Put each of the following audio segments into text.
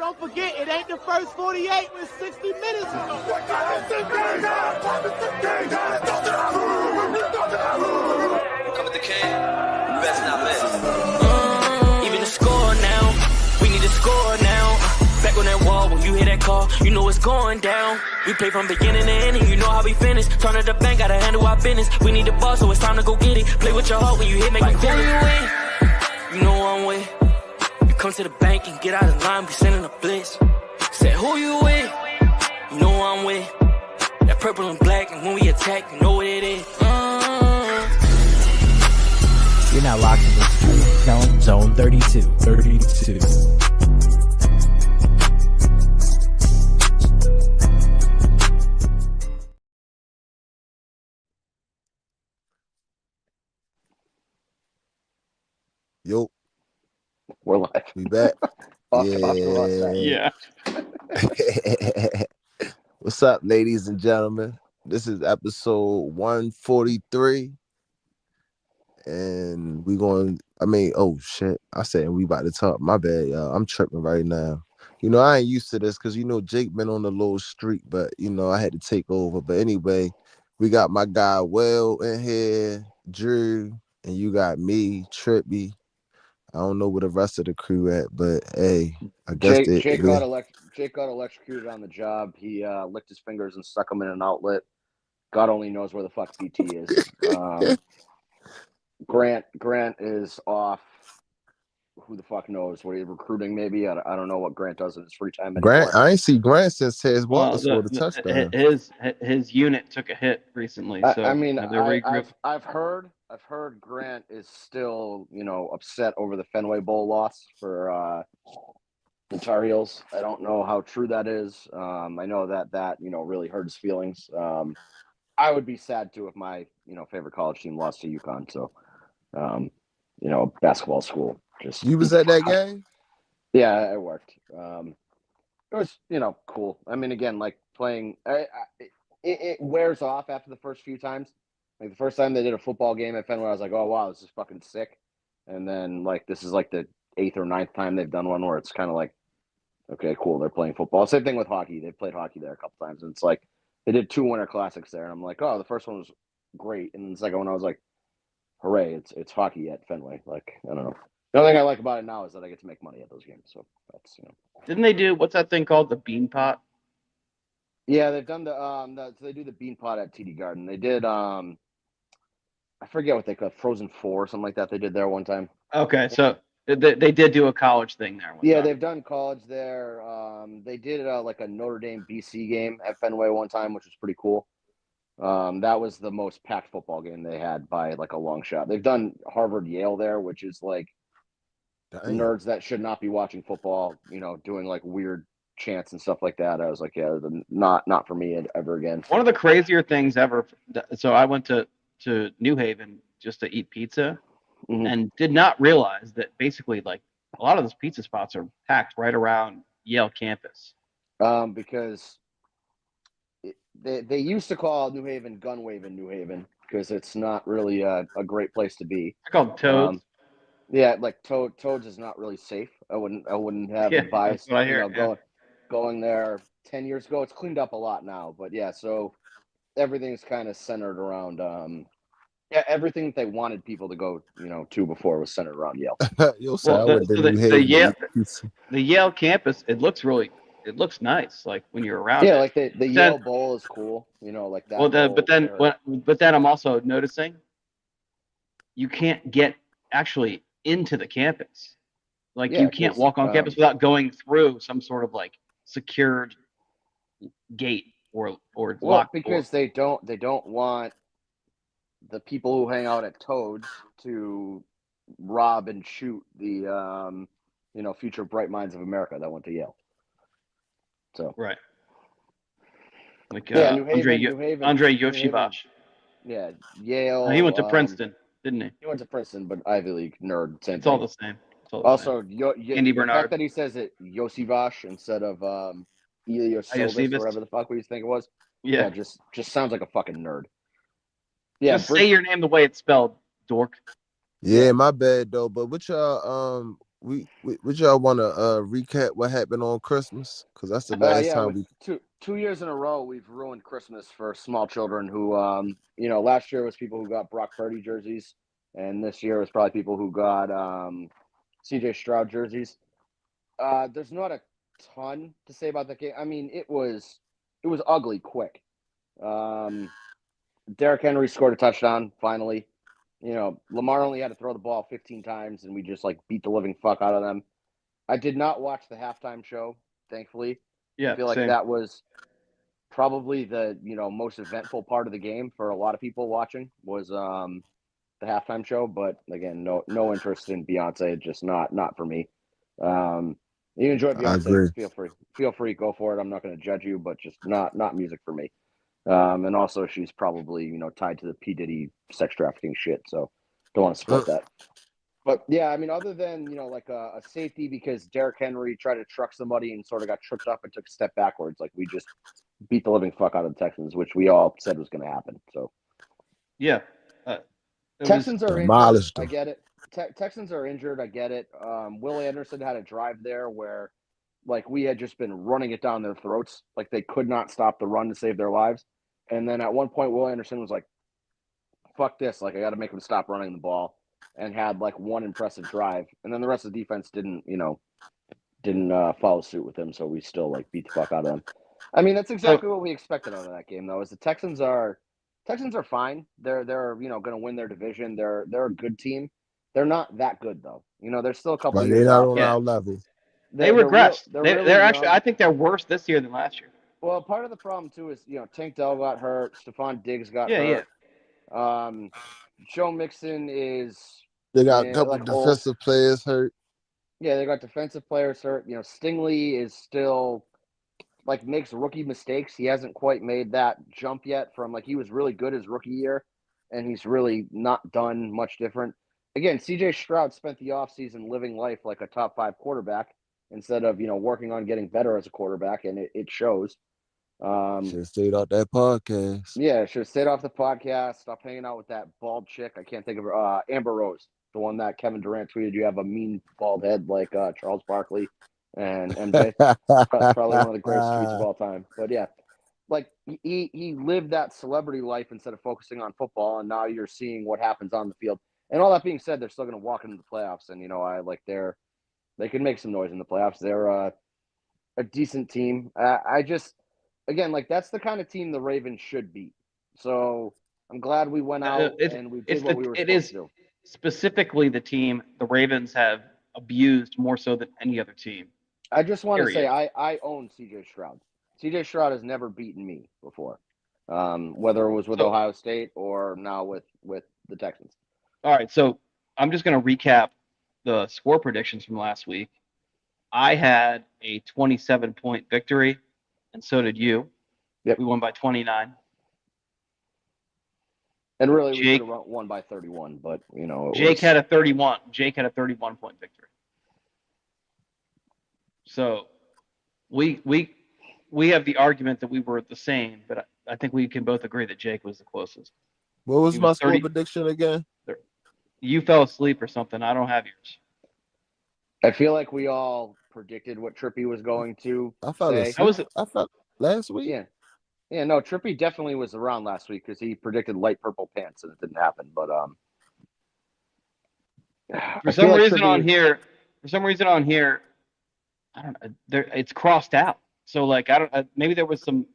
Don't forget, it ain't the first 48 with 60 minutes. Come with the king, best not miss. Even the score now, we need to score now. Back on that wall, when you hear that call, you know it's going down. We play from beginning to ending, you know how we finish. Turn to the bank, gotta handle our business. We need the ball, so it's time to go get it. Play with your heart when you hit, make like, who you with? You know I'm with. You come to the bank and get out of line, we sending a blitz. Said who you with? You know I'm with. That purple and black, and when we attack, you know what it is. You're now locked into Zone 32. Yo, we're live. We back. Yeah. What's up, ladies and gentlemen? This is episode 143. And oh shit. I said we about to talk. My bad, y'all. I'm tripping right now. You know, I ain't used to this because, you know, Jake been on a little streak, but, you know, I had to take over. But anyway, we got my guy Will in here, Drew, and you got me, Trippy. I don't know where the rest of the crew at, but hey, I guess Jake got electrocuted on the job. He licked his fingers and stuck them in an outlet. God only knows where the fuck BT is. Grant is off. Who the fuck knows? What, he's recruiting maybe? I don't know what Grant does in his free time anymore. Grant, I ain't see Grant since Tez Wallace scored a touchdown. His unit took a hit recently. So I've heard Grant is still, you know, upset over the Fenway Bowl loss for the Tar Heels. I don't know how true that is. I know that you know really hurt his feelings. I would be sad too if my favorite college team lost to UConn. So, you know, basketball school. You was at that game? Yeah, I worked. It was, you know, cool. I mean, again, like playing, it wears off after the first few times. Like the first time they did a football game at Fenway, I was like, oh wow, this is fucking sick. And then like this is like the 8th or 9th time they've done one where it's kind of like, okay, cool, they're playing football. Same thing with hockey. They played hockey there a couple times, and it's like they did 2 Winter Classics there, and I'm like, oh, the first one was great, and the second one I was like, hooray, it's hockey at Fenway. Like, I don't know. The only thing I like about it now is that I get to make money at those games. So that's, you know. Didn't they do what's that thing called, the bean pot? Yeah, they've done so they do the bean pot at TD Garden. They did I forget what they call Frozen 4 or something like that. They did there one time. Okay, so they did do a college thing there. Yeah, they've done college there. They did like a Notre Dame BC game at Fenway one time, which was pretty cool. That was the most packed football game they had by like a long shot. They've done Harvard Yale there, which is like nerds that should not be watching football, you know, doing like weird chants and stuff like that. I was like, yeah, not for me ever again. One of the crazier things ever. So I went to New Haven just to eat pizza, and did not realize that basically like a lot of those pizza spots are packed right around Yale campus. Because they used to call New Haven Gun Waving New Haven because it's not really a great place to be. They're called Toads. Yeah, like Toads is not really safe. I wouldn't have advised going there 10 years ago. It's cleaned up a lot now, but yeah, so everything's kind of centered around everything that they wanted people to go, you know, to before was centered around Yale. The Yale campus, it looks nice. Like when you're around. Yeah, like the Yale Bowl is cool. You know, like that. Well, but then I'm also noticing you can't get actually into the campus. Like you can't walk on campus without going through some sort of like secured gate or locked because they don't want the people who hang out at Toads to rob and shoot the future bright minds of America that went to Yale. So right, like New Haven, Andre Yoshivash. Yeah, Yale. He went to Princeton, didn't he? He went to Princeton, but Ivy League nerd. Same. It's thing. all the same. Also, Andy Bernard. The fact that he says it Yosivash instead of Iliosilvis or whatever the fuck we think it was. Yeah, just sounds like a fucking nerd. Yeah, just say your name the way it's spelled, dork. Yeah, my bad though. But what would y'all want to recap what happened on Christmas? Because that's the last time we. Two years in a row, we've ruined Christmas for small children who, last year was people who got Brock Purdy jerseys, and this year was probably people who got C.J. Stroud jerseys. There's not a ton to say about that game. I mean, it was ugly quick. Derrick Henry scored a touchdown finally. Lamar only had to throw the ball 15 times, and we just beat the living fuck out of them. I did not watch the halftime show, thankfully. Yeah, I feel like same. that was probably the most eventful part of the game for a lot of people watching was the halftime show. But again, no interest in Beyonce, just not for me. You enjoy Beyonce, feel free, go for it. I'm not going to judge you, but just not music for me. And also, she's probably tied to the P. Diddy sex trafficking shit, so don't want to support that. But yeah, I mean, other than a safety because Derrick Henry tried to truck somebody and sort of got tripped up and took a step backwards, we just beat the living fuck out of the Texans, which we all said was going to happen. So yeah, Texans are demolished injured. them. I get it. Texans are injured. I get it. Will Anderson had a drive there where we had just been running it down their throats, they could not stop the run to save their lives. And then at one point, Will Anderson was like, fuck this. I got to make him stop running the ball, and had one impressive drive. And then the rest of the defense didn't follow suit with him. So we still beat the fuck out of them. I mean, that's exactly what we expected out of that game, though, is the Texans are fine. They're going to win their division. They're a good team. They're not that good, though. They're still a couple years they're not off. on our level. They regressed. They're actually, young. I think they're worse this year than last year. Well, part of the problem too is Tank Dell got hurt, Stephon Diggs got hurt. Joe Mixon is They got a couple defensive players hurt. Yeah, they got defensive players hurt. Stingley is still makes rookie mistakes. He hasn't quite made that jump yet from he was really good his rookie year, and he's really not done much different. Again, C.J. Stroud spent the offseason living life like a top 5 quarterback instead of working on getting better as a quarterback, and it shows. Should have stayed off that podcast. Yeah, should have stayed off the podcast. Stop hanging out with that bald chick. I can't think of her. Amber Rose, the one that Kevin Durant tweeted. You have a mean bald head like Charles Barkley and MJ. Probably one of the greatest tweets of all time. But yeah, he lived that celebrity life instead of focusing on football, and now you're seeing what happens on the field. And all that being said, they're still going to walk into the playoffs, and they can make some noise in the playoffs. They're a decent team. Again, that's the kind of team the Ravens should beat. So I'm glad we went out and we did what we were supposed to do. Specifically the team the Ravens have abused more so than any other team. I just want to say I own C.J. Stroud. C.J. Stroud has never beaten me before, whether it was with Ohio State or now with the Texans. All right, so I'm just going to recap the score predictions from last week. I had a 27-point victory, and so did you. Yep. We won by 29. And really, we could have won by 31, but Jake had a 31. Jake had a 31-point victory. So we have the argument that we were the same, but I think we can both agree that Jake was the closest. What was my score prediction again? You fell asleep or something. I don't have yours. I feel like we all predicted what Trippy was going to say. I felt last week. Yeah, no, Trippy definitely was around last week because he predicted light purple pants and it didn't happen. But for some reason on here, I don't know. It's crossed out. So I don't. Maybe there was some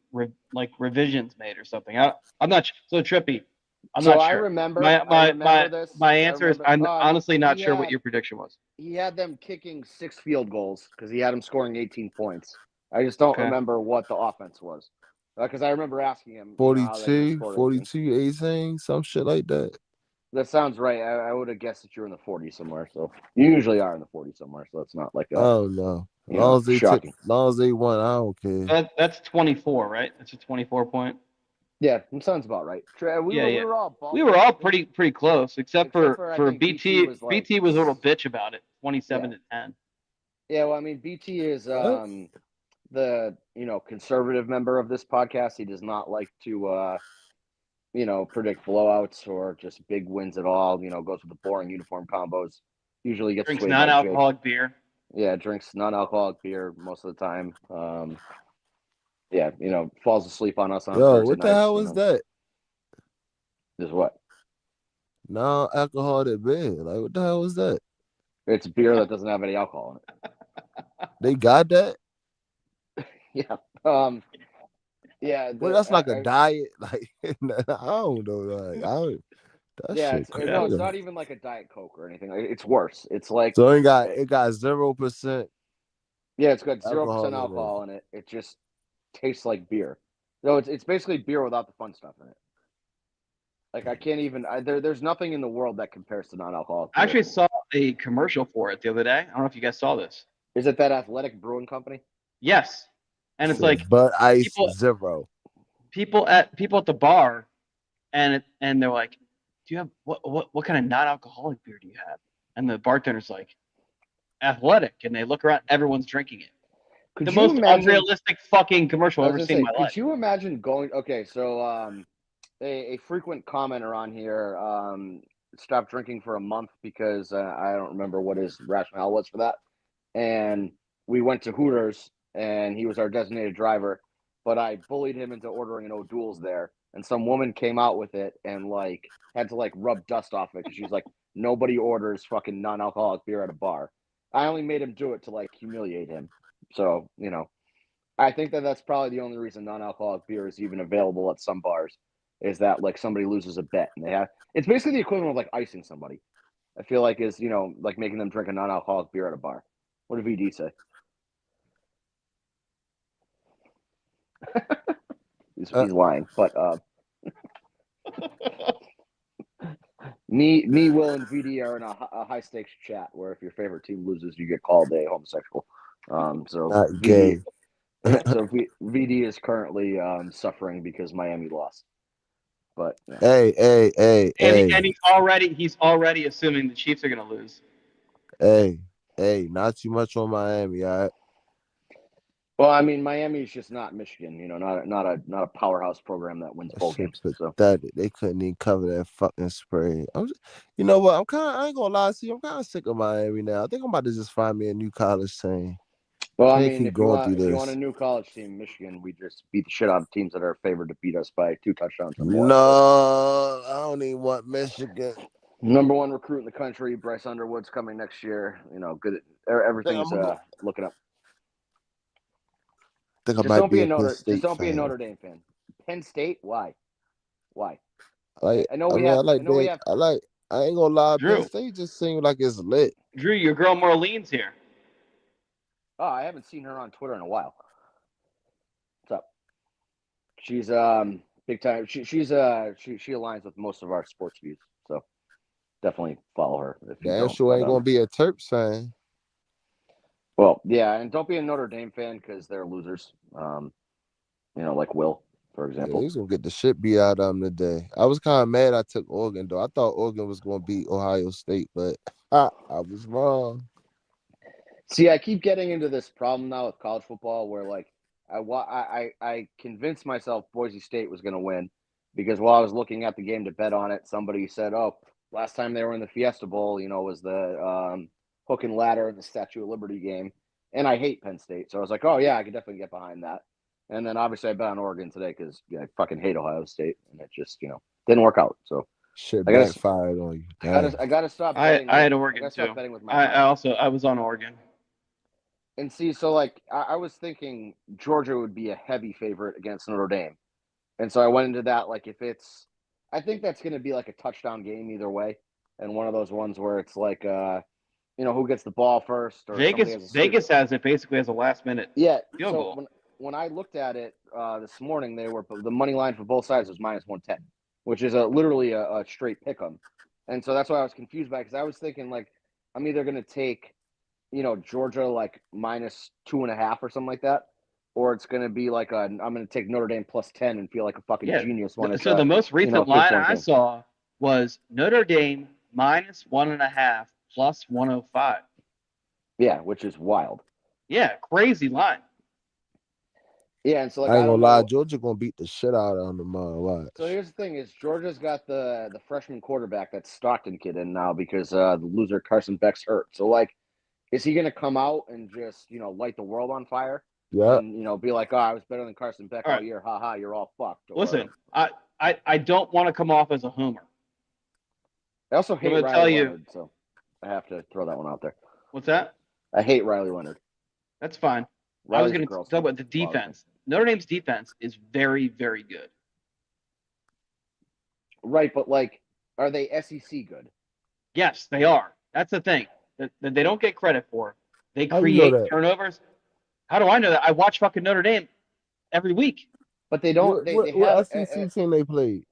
revisions made or something. I'm not. So Trippy. I'm not sure. I remember this. My answer is I'm honestly not sure what your prediction was. He had them kicking 6 field goals because he had them scoring 18 points. I just don't remember what the offense was. Because I remember asking him 42, 18, some shit like that. That sounds right. I would have guessed that you're in the 40s somewhere. So you usually are in the 40s somewhere. So it's not oh no. As long as they won, I don't care. That's 24, right? That's a 24 point. Yeah, that sounds about right. We were all pretty close, except for BT. BT was a little bitch about it. 27 to 10. Yeah, well, I mean, BT is the conservative member of this podcast. He does not like to predict blowouts or just big wins at all. Goes with the boring uniform combos. Usually gets Drinks swayed by Jake. non-alcoholic beer. Yeah, drinks non-alcoholic beer most of the time. Yeah, falls asleep on us on Yo, Thursday what the nights. hell was that? Is what? Non-alcoholic beer. Like, what the hell was that? It's beer that doesn't have any alcohol in it. They got that? Yeah. Yeah. Well, that's like a diet. Like, I don't know. Like, I don't. That Yeah. shit crazy. No, it's not even like a Diet Coke or anything. It's worse. It's like So it got 0%. Yeah, it's got 0% alcohol in it. alcohol in it. It just tastes like beer. No, it's basically beer without the fun stuff in it. Like I can't even. There's nothing in the world that compares to non-alcoholic beer. I actually saw a commercial for it the other day. I don't know if you guys saw this. Is it that Athletic Brewing Company? Yes, and it's like But ice people, 0. People at the bar, and they're like, "Do you have what kind of non-alcoholic beer do you have?" And the bartender's like, "Athletic," and they look around, everyone's drinking it. The most unrealistic fucking commercial I've ever seen in my life. Could you imagine going? Okay, so a frequent commenter on here stopped drinking for a month because I don't remember what his rationale was for that. And we went to Hooters, and he was our designated driver, but I bullied him into ordering an O'Doul's there. And some woman came out with it and like had to like rub dust off it because she was like, nobody orders fucking non-alcoholic beer at a bar. I only made him do it to like humiliate him. So, I think that's probably the only reason non-alcoholic beer is even available at some bars is that like somebody loses a bet and it's basically the equivalent of like icing somebody. I feel like is, like making them drink a non-alcoholic beer at a bar. What did VD say? He's lying, but me, Will, and VD are in a high stakes chat where if your favorite team loses, you get called a homosexual. So Not VD, gay. Yeah, so VD is currently suffering because Miami lost. But yeah. Hey. And he's already assuming the Chiefs are gonna lose. Hey, not too much on Miami, all right? Well, I mean, Miami is just not Michigan, not a powerhouse program that wins bowl games. So they couldn't even cover that fucking spread. You know what? I ain't gonna lie to you. I'm kind of sick of Miami now. I think I'm about to just find me a new college team. Well, I mean, if you want a new college team, Michigan, we just beat the shit out of teams that are favored to beat us by 2 touchdowns or more. No, I don't even want Michigan. Number 1 recruit in the country, Bryce Underwood's coming next year. Good. Everything's looking up. Just don't be a Notre Dame fan. Penn State? Why? I ain't gonna lie. Drew, Penn State just seems like it's lit. Drew, your girl Marlene's here. Oh, I haven't seen her on Twitter in a while. What's up? She's big time. She aligns with most of our sports views, so definitely follow her. Damn sure ain't gonna be a Terps fan. Well, yeah, and don't be a Notre Dame fan because they're losers. Like Will, for example. Yeah, he's gonna get the shit beat out of him today. I was kind of mad I took Oregon though. I thought Oregon was gonna beat Ohio State, but I was wrong. See, I keep getting into this problem now with college football where like I convinced myself Boise State was going to win because while I was looking at the game to bet on it, somebody said, "Oh, last time they were in the Fiesta Bowl, was the hook and ladder in the Statue of Liberty game." And I hate Penn State, so I was like, "Oh yeah, I could definitely get behind that." And then obviously I bet on Oregon today because I fucking hate Ohio State, and it just didn't work out. So shit backfired on you. I gotta stop. I had Oregon too. I was on Oregon. And see, so like I was thinking Georgia would be a heavy favorite against Notre Dame. And so I went into that like I think that's going to be like a touchdown game either way. And one of those ones where it's like, who gets the ball first. Or Vegas has it basically as a last minute field goal. When I looked at it this morning, the money line for both sides was -110, which is literally a straight pick 'em. And so that's why I was confused by it because I was thinking like I'm either going to take Georgia like -2.5 or something like that, or it's going to be like I'm going to take Notre Dame +10 and feel like a fucking genius. So the most recent line I saw was Notre Dame -1.5 +105. Yeah, which is wild. Yeah, crazy line. Yeah, and so like I I ain't gonna don't lie, know. Georgia gonna beat the shit out of them tomorrow. Watch. So here's the thing: is Georgia's got the freshman quarterback, that Stockton kid, in now because the loser Carson Beck's hurt. So like, is he gonna come out and just light the world on fire Yep. and be like, oh, I was better than Carson Beck All all right. year, haha, you're all fucked? Or Listen, I don't want to come off as a homer. I also I'm hate gonna tell Riley you. Leonard, so I have to throw that one out there. What's that? I hate Riley Leonard. That's fine. I was Riley's going a to girl talk about scout. the defense. Notre Dame's defense is very, very good. Right, but like, are they SEC good? Yes, they are. That's the thing that they don't get credit for. They How you know create that? turnovers. How do I know that? I watch fucking Notre Dame every week. But they don't. They have. What SEC team they played?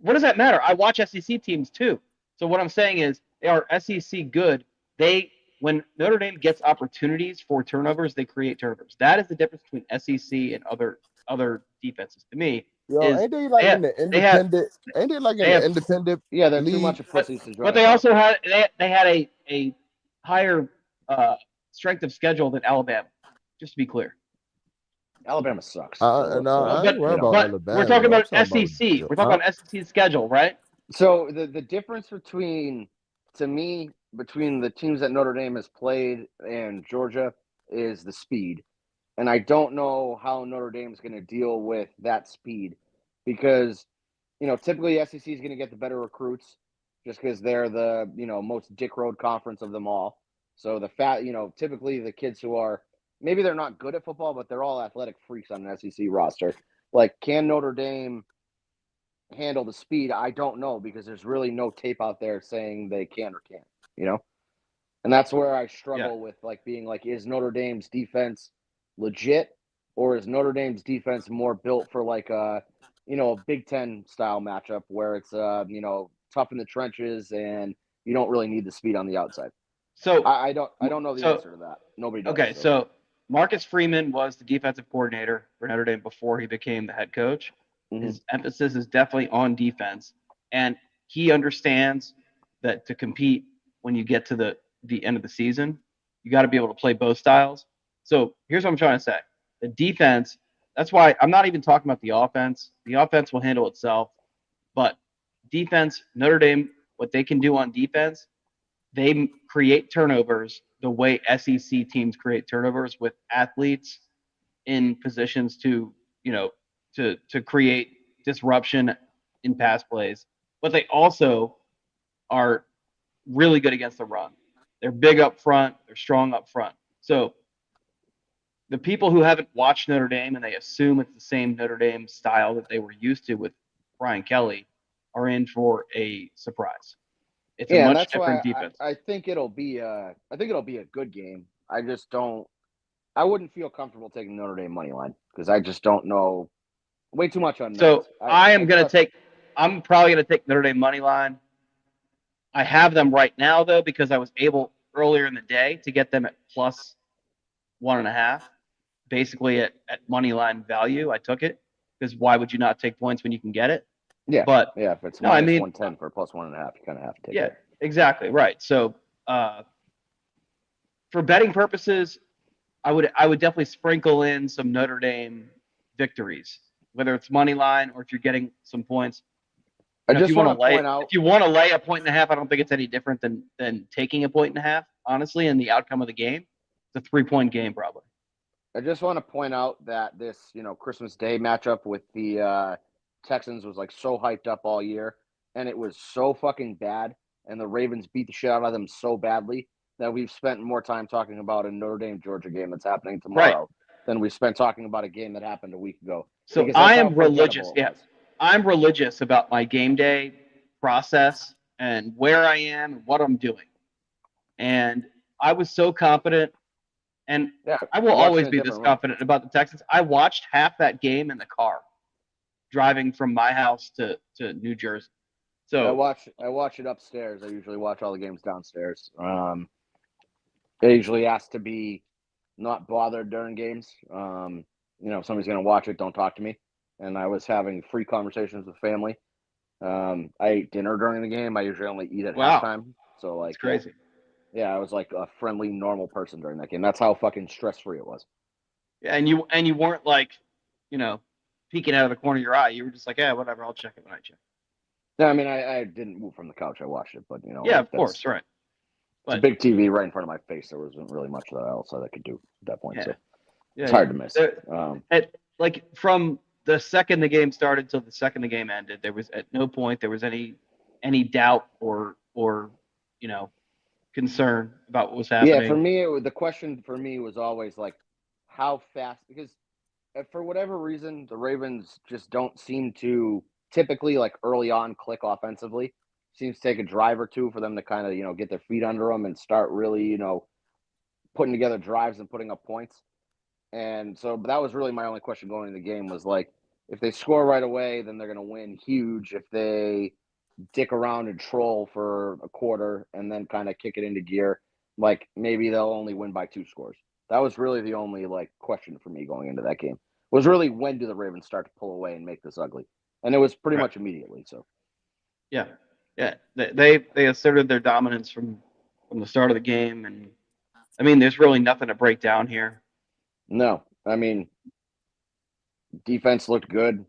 What does that matter? I watch SEC teams too. So what I'm saying is they are SEC good. When Notre Dame gets opportunities for turnovers, they create turnovers. That is the difference between SEC and other defenses to me. Yo, ain't they like in the independent? Ain't they like in the independent Yeah, they're too league? much of pussies to join. But they also had they had a higher strength of schedule than Alabama. Just to be clear. Alabama sucks. I ain't worried about Alabama. We're talking about I'm talking SEC. We're talking about SEC schedule, right? So the difference between the teams that Notre Dame has played and Georgia is the speed. And I don't know how Notre Dame is going to deal with that speed because, typically SEC is going to get the better recruits just because they're the, most dick road conference of them all. So typically the kids who are, maybe they're not good at football, but they're all athletic freaks on an SEC roster. Like, can Notre Dame handle the speed? I don't know because there's really no tape out there saying they can or can't, And that's where I struggle with being like, is Notre Dame's defense legit, or is Notre Dame's defense more built for like a Big Ten style matchup where it's tough in the trenches and you don't really need the speed on the outside? So I don't know the answer to that. Nobody does. Okay, so Marcus Freeman was the defensive coordinator for Notre Dame before he became the head coach. Mm-hmm. His emphasis is definitely on defense, and he understands that to compete when you get to the end of the season, you got to be able to play both styles. So here's what I'm trying to say. The defense, that's why I'm not even talking about the offense. The offense will handle itself. But defense, Notre Dame, what they can do on defense, they create turnovers the way SEC teams create turnovers with athletes in positions to create disruption in pass plays. But they also are really good against the run. They're big up front. They're strong up front. So the people who haven't watched Notre Dame and they assume it's the same Notre Dame style that they were used to with Brian Kelly are in for a surprise. It's a much different defense. I think it'll be a good game. I wouldn't feel comfortable taking Notre Dame money line because I just don't know way too much on. So I'm probably gonna take Notre Dame money line. I have them right now though because I was able earlier in the day to get them at plus 1.5, basically at money line value. I took it because why would you not take points when you can get it? Yeah, but if it's minus 110 for plus 1.5, you kind of have to take it. Yeah, exactly right. So for betting purposes, I would definitely sprinkle in some Notre Dame victories, whether it's money line or if you're getting some points. If you want to point out, if you want to lay a 1.5, I don't think it's any different than taking a 1.5. Honestly, in the outcome of the game, it's a 3-point game probably. I just want to point out that this Christmas Day matchup with the Texans was like so hyped up all year, and it was so fucking bad, and the Ravens beat the shit out of them so badly that we've spent more time talking about a Notre Dame Georgia game that's happening tomorrow than we spent talking about a game that happened a week ago. So I am religious. Yeah, I'm religious about my game day process and where I am and what I'm doing. And I was so confident, and I will always be this confident about the Texans. I watched half that game in the car, driving from my house to New Jersey. So I watch it upstairs. I usually watch all the games downstairs. I usually ask to be not bothered during games. If somebody's going to watch it, don't talk to me. And I was having free conversations with family. I ate dinner during the game. I usually only eat at halftime. So it's crazy. Yeah, I was like a friendly, normal person during that game. That's how fucking stress-free it was. and you weren't like, peeking out of the corner of your eye. You were just like, yeah, whatever. I'll check it when I check. No, I mean, I didn't move from the couch. I watched it, but Yeah, of course, right. It's a big TV right in front of my face. There wasn't really much else that I could do at that point. Yeah. So it's hard to miss. From the second the game started till the second the game ended, there was at no point there was any doubt or concern about what was happening. Yeah, for me, the question for me was always like, how fast? Because for whatever reason, the Ravens just don't seem to typically like early on click offensively. Seems to take a drive or two for them to kind of get their feet under them and start really putting together drives and putting up points. And so that was really my only question going into the game was like, if they score right away, then they're going to win huge. If they dick around and troll for a quarter and then kind of kick it into gear, like maybe they'll only win by 2 scores. That was really the only question for me going into that game. Was really, when do the Ravens start to pull away and make this ugly? And it was pretty much immediately. So yeah, they asserted their dominance from the start of the game, and I mean, there's really nothing to break down here. No, I mean, defense looked good,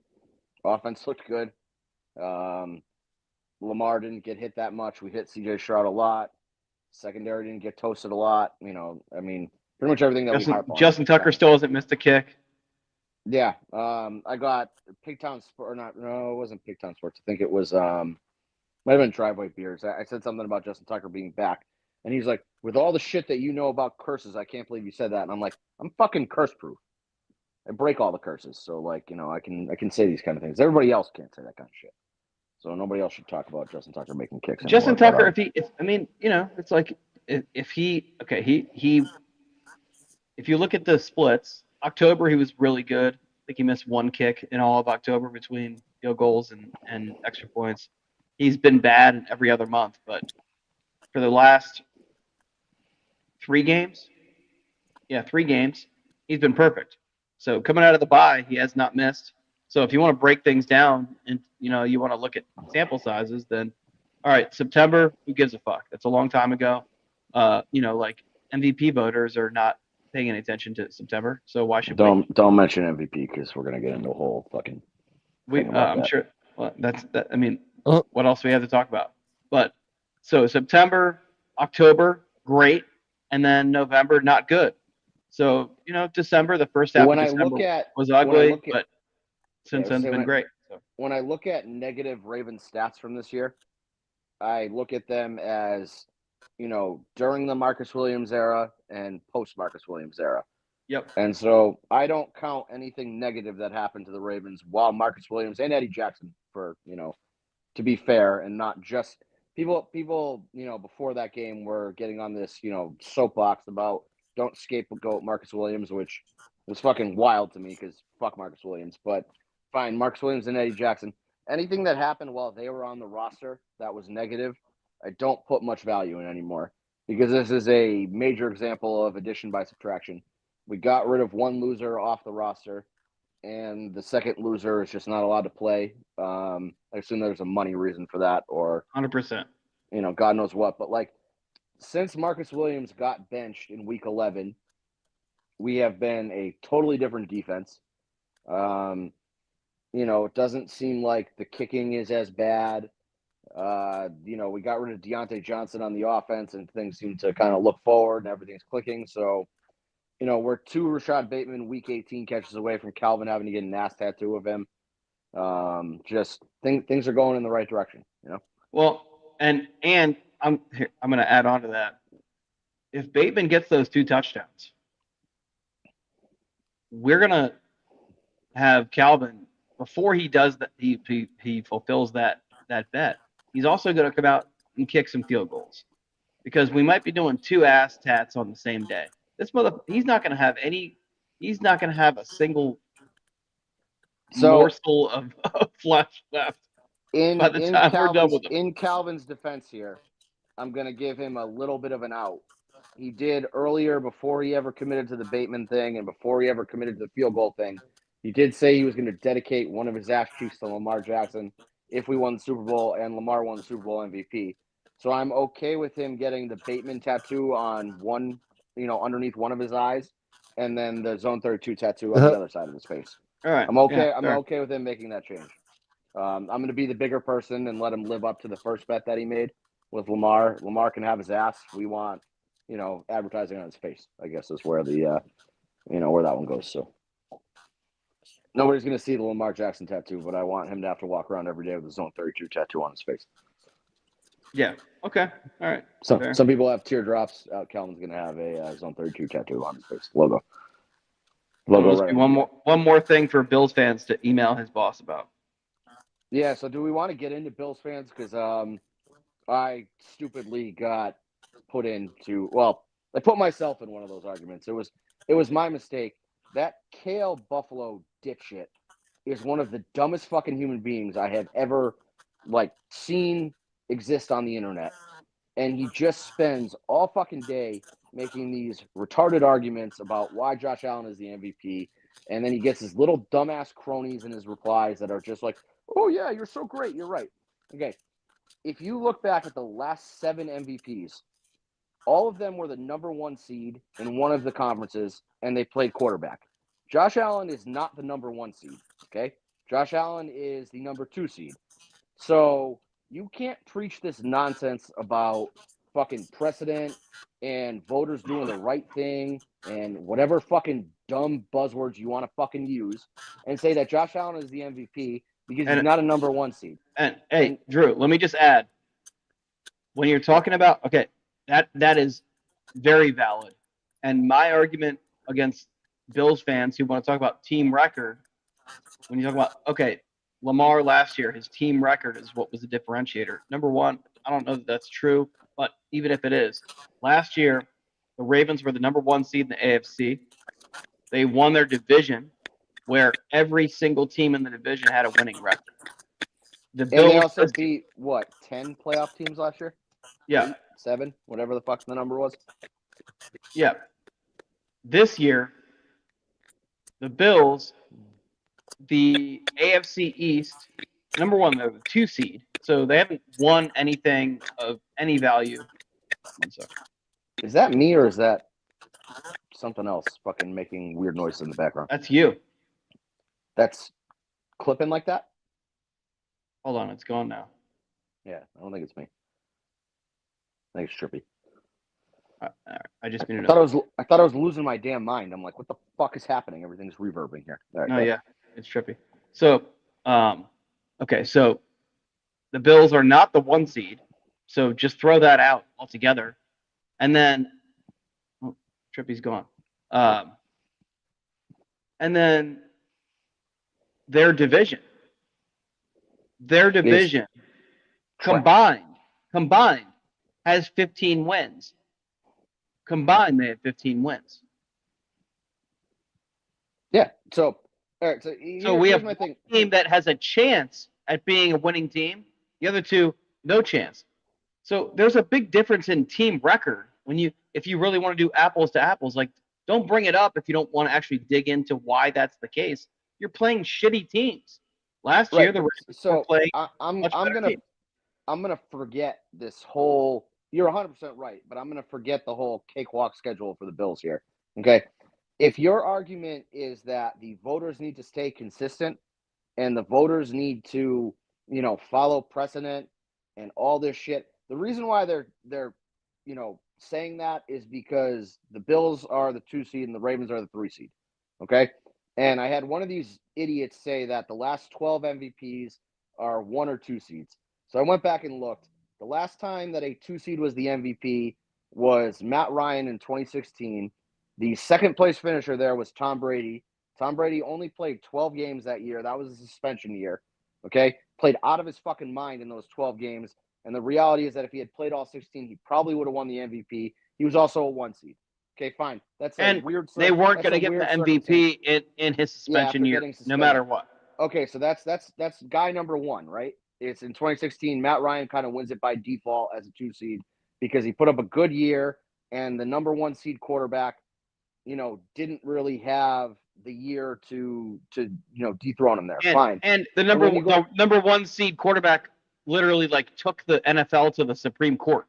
offense looked good. Lamar didn't get hit that much. We hit CJ Stroud a lot. Secondary didn't get toasted a lot. I mean, pretty much everything that we harp on. Justin Tucker still hasn't missed a kick. Yeah. I got Pigtown Sport. No, it wasn't Pigtown Sports. I think it was might have been Driveway Beers. I said something about Justin Tucker being back. And he's like, with all the shit that you know about curses, I can't believe you said that. And I'm like, I'm fucking curse proof. I break all the curses. So I can say these kind of things. Everybody else can't say that kind of shit. So nobody else should talk about Justin Tucker making kicks. Justin Tucker, it's like if you look at the splits, October he was really good. I think he missed 1 kick in all of October between field goals and extra points. He's been bad every other month, but for the last 3 games, he's been perfect. So coming out of the bye, he has not missed. So if you want to break things down and you want to look at sample sizes, then all right, September, who gives a fuck? That's a long time ago. MVP voters are not paying any attention to September, so why should don't mention MVP because we're gonna get into a whole fucking. I'm sure. Well, that's that. I mean, what else do we have to talk about? But so September, October, great, and then November, not good. So December, the first half of December was ugly, but since then it's been great. So. When I look at negative Ravens stats from this year, I look at them as during the Marcus Williams era and post Marcus Williams era. Yep. And so I don't count anything negative that happened to the Ravens while Marcus Williams and Eddie Jackson, for to be fair, and not just people before that game were getting on this soapbox about don't scapegoat Marcus Williams, which was fucking wild to me because fuck Marcus Williams. But fine, Marcus Williams and Eddie Jackson. Anything that happened while they were on the roster that was negative, I don't put much value in anymore because this is a major example of addition by subtraction. We got rid of one loser off the roster, and the second loser is just not allowed to play. I assume there's a money reason for that, or 100%. God knows what. But since Marcus Williams got benched in Week 11, we have been a totally different defense. It doesn't seem like the kicking is as bad. We got rid of Deontay Johnson on the offense, and things seem to kind of look forward, and everything's clicking. So, we're 2 Rashad Bateman Week 18 catches away from Calvin having to get an ass tattoo of him. Just things are going in the right direction. Well, and I'm going to add on to that. If Bateman gets those 2 touchdowns, we're going to have Calvin before he does that. He fulfills that bet. He's also going to come out and kick some field goals because we might be doing 2 ass tats on the same day. He's not going to have any. He's not going to have a single morsel of flesh left by the time we're done with him. In Calvin's defense here, I'm going to give him a little bit of an out. He did earlier before he ever committed to the Bateman thing and before he ever committed to the field goal thing. He did say he was going to dedicate one of his ass cheeks to Lamar Jackson if we won the Super Bowl and Lamar won the Super Bowl MVP. So I'm okay with him getting the Bateman tattoo on one, underneath one of his eyes. and then the Zone 32 tattoo on the other side of his face. All right. I'm okay. Yeah, I'm okay with him making that change. I'm going to be the bigger person and let him live up to the first bet that he made with Lamar. Lamar can have his ass. We want, advertising on his face, I guess, is where the, where that one goes. So nobody's going to see the Lamar Jackson tattoo, but I want him to have to walk around every day with the Zone 32 tattoo on his face. Yeah. Okay. All right. Some people have teardrops. Calvin's going to have a Zone 32 tattoo on his face. Logo right. One more thing for Bills fans to email his boss about. Yeah, so do we want to get into Bills fans? Because I stupidly got put into, I put myself in one of those arguments. It was my mistake. That Kale Buffalo dipshit is one of the dumbest fucking human beings I have ever seen exist on the internet. And he just spends all fucking day making these retarded arguments about why Josh Allen is the MVP. And then he gets his little dumbass cronies in his replies that are just like, oh, yeah, you're so great. You're right. Okay. If you look back at the last 7 MVPs, all of them were the number 1 seed in one of the conferences, and they played quarterback. Josh Allen is not the number 1 seed, okay? Josh Allen is the number 2 seed. So you can't preach this nonsense about fucking precedent and voters doing the right thing and whatever fucking dumb buzzwords you want to fucking use and say that Josh Allen is the MVP because he's not a number 1 seed. And Drew, let me just add, when you're talking about, okay, that is very valid. And my argument against Bills fans who want to talk about team record, when you talk about, okay, Lamar last year, his team record is what was the differentiator. Number one, I don't know that that's true, but even if it is, last year, the Ravens were the number 1 seed in the AFC. They won their division, where every single team in the division had a winning record. And they also beat, 10 playoff teams last year? Yeah. 8, 7, whatever the fuck the number was. Yeah. This year, the Bills, the AFC East, number 1, they're the 2 seed. So they haven't won anything of any value. One second. Is that me or is that something else fucking making weird noises in the background? That's you. That's clipping like that? Hold on, it's gone now. Yeah, I don't think it's me. I think it's trippy. I just muted it. I thought I was losing my damn mind. I'm like, what the fuck is happening? Everything's reverbing here. All right, no, yeah, it's trippy. So, okay, so the Bills are not the 1 seed, so just throw that out altogether, and then Trippy's gone. And then their division combined has 15 wins. Combined, they have 15 wins. Yeah. So, all right. So we have one team that has a chance at being a winning team. The other 2, no chance. So there's a big difference in team record if you really want to do apples to apples. Like, don't bring it up if you don't want to actually dig into why that's the case. You're playing shitty teams. Last year, the Ravens were playing. I'm gonna forget this whole. You're 100% right, but I'm gonna forget the whole cakewalk schedule for the Bills here. Okay, if your argument is that the voters need to stay consistent and the voters need to, follow precedent and all this shit, the reason why they're saying that is because the Bills are the 2 seed and the Ravens are the 3 seed. Okay. And I had one of these idiots say that the last 12 MVPs are 1 or 2 seeds. So I went back and looked. The last time that a 2 seed was the MVP was Matt Ryan in 2016. The second place finisher there was Tom Brady. Tom Brady only played 12 games that year. That was a suspension year. Okay. Played out of his fucking mind in those 12 games. And the reality is that if he had played all 16, he probably would have won the MVP. He was also a 1 seed. Okay, fine. That's a weird. They weren't going to give the MVP in his suspension year, no matter what. Okay, so that's guy number 1, right? It's in 2016. Matt Ryan kind of wins it by default as a 2 seed because he put up a good year, and the number 1 seed quarterback, didn't really have the year to dethrone him there. Fine. And the number 1 seed quarterback literally took the NFL to the Supreme Court.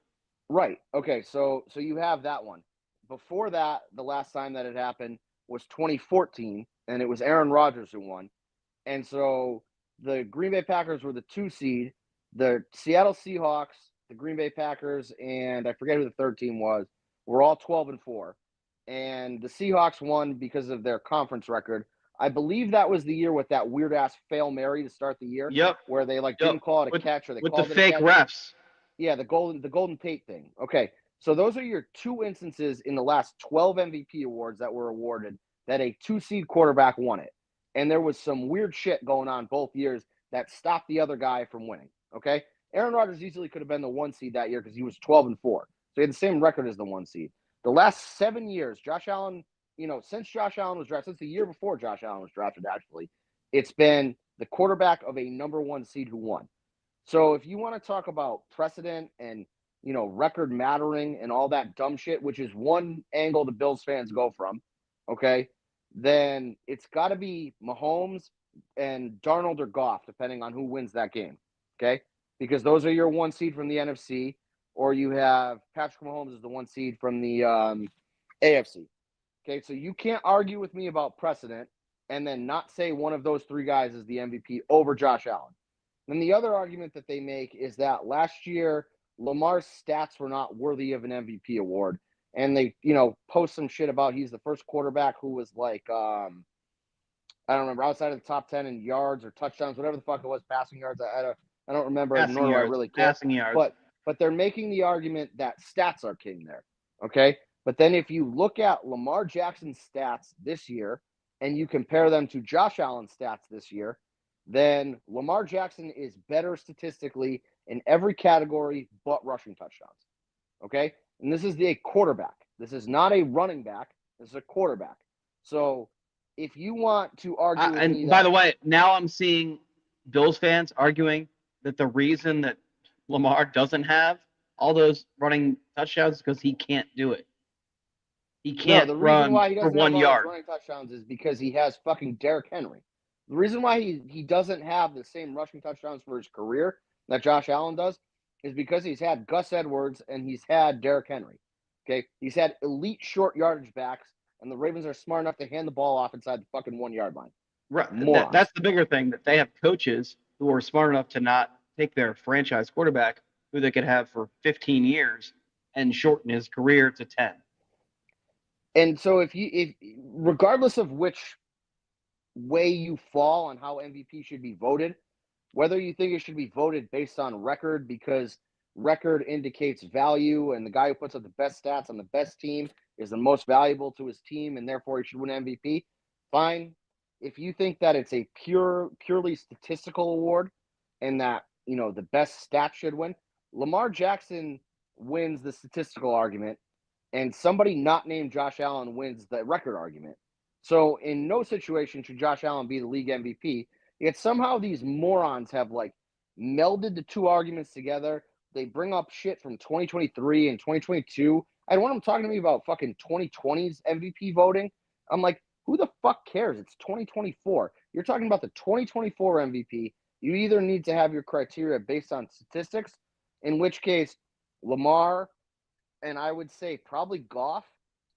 Right. Okay. So you have that one. Before that, the last time that it happened was 2014, and it was Aaron Rodgers who won. And so the Green Bay Packers were the 2 seed. The Seattle Seahawks, the Green Bay Packers, and I forget who the third team was, were all 12-4. And the Seahawks won because of their conference record. I believe that was the year with that weird ass Fail Mary to start the year. Yep. Where they didn't call it a catch, or they with called the it fake a catch. refs. Yeah, the Golden Tate thing. Okay, so those are your 2 instances in the last 12 MVP awards that were awarded that a 2-seed quarterback won it. And there was some weird shit going on both years that stopped the other guy from winning. Okay, Aaron Rodgers easily could have been the 1 seed that year because he was 12-4, so he had the same record as the 1 seed. The last 7 years, Josh Allen, since Josh Allen was drafted, since the year before Josh Allen was drafted, actually, it's been the quarterback of a number 1 seed who won. So if you want to talk about precedent and, record mattering and all that dumb shit, which is one angle the Bills fans go from, okay, then it's got to be Mahomes and Darnold or Goff, depending on who wins that game, okay? Because those are your 1 seed from the NFC, or you have Patrick Mahomes as the 1 seed from the AFC, okay? So you can't argue with me about precedent and then not say one of those 3 guys is the MVP over Josh Allen. Then the other argument that they make is that last year, Lamar's stats were not worthy of an MVP award. And they, post some shit about he's the first quarterback who was I don't remember, outside of the top 10 in yards or touchdowns, whatever the fuck it was, passing yards. I don't remember, Passing nor do I yards, really care. passing yards. But they're making the argument that stats are king there, okay? But then if you look at Lamar Jackson's stats this year and you compare them to Josh Allen's stats this year, then Lamar Jackson is better statistically in every category but rushing touchdowns, okay? And this is a quarterback. This is not a running back. This is a quarterback. So if you want to argue with me by the way, now I'm seeing Bills fans arguing that the reason that Lamar doesn't have all those running touchdowns is because he can't do it. He can't run for 1 yard. Running touchdowns is because he has fucking Derrick Henry. The reason why he doesn't have the same rushing touchdowns for his career that Josh Allen does is because he's had Gus Edwards and he's had Derrick Henry. Okay, he's had elite short yardage backs, and the Ravens are smart enough to hand the ball off inside the fucking 1 yard line. Right, that's the bigger thing, that they have coaches who are smart enough to not take their franchise quarterback, who they could have for 15 years, and shorten his career to 10. And so if regardless of which way you fall on how MVP should be voted, whether you think it should be voted based on record because record indicates value and the guy who puts up the best stats on the best team is the most valuable to his team and therefore he should win MVP, fine. If you think that it's a purely statistical award and that, the best stats should win, Lamar Jackson wins the statistical argument and somebody not named Josh Allen wins the record argument. So in no situation should Josh Allen be the league MVP. Yet somehow these morons have melded the 2 arguments together. They bring up shit from 2023 and 2022. I want them talking to me about fucking 2020's MVP voting. I'm like, who the fuck cares? It's 2024. You're talking about the 2024 MVP. You either need to have your criteria based on statistics, in which case Lamar and I would say probably Goff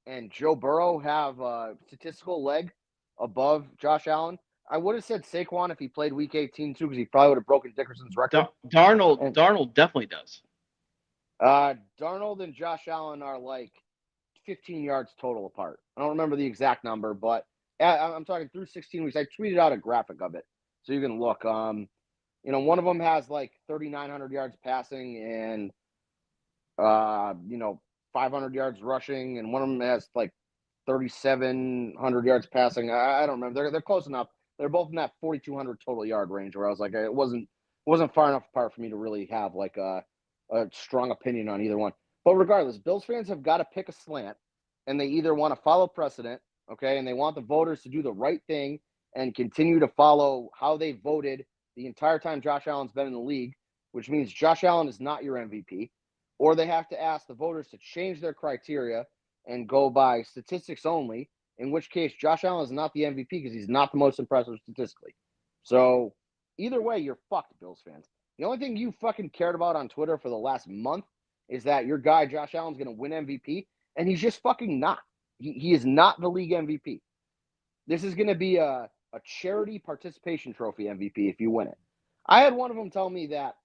and Joe Burrow have a statistical leg above Josh Allen. I would have said Saquon if he played Week 18 too, because he probably would have broken Dickerson's record. Darnold definitely does. Darnold and Josh Allen are 15 yards total apart. I don't remember the exact number, but I'm talking through 16 weeks. I tweeted out a graphic of it, so you can look. One of them has 3,900 yards passing and 500 yards rushing, and one of them has 3,700 yards passing. I don't remember. They're close enough. They're both in that 4,200 total yard range, where I was it wasn't far enough apart for me to really have a strong opinion on either one. But regardless, Bills fans have got to pick a slant, and they either want to follow precedent, okay, and they want the voters to do the right thing and continue to follow how they voted the entire time Josh Allen's been in the league, which means Josh Allen is not your MVP, or they have to ask the voters to change their criteria and go by statistics only, in which case Josh Allen is not the MVP because he's not the most impressive statistically. So either way, you're fucked, Bills fans. The only thing you fucking cared about on Twitter for the last month is that your guy Josh Allen's going to win MVP, and he's just fucking not. He is not the league MVP. this is going to be a charity participation trophy MVP if you win it. I had one of them tell me that,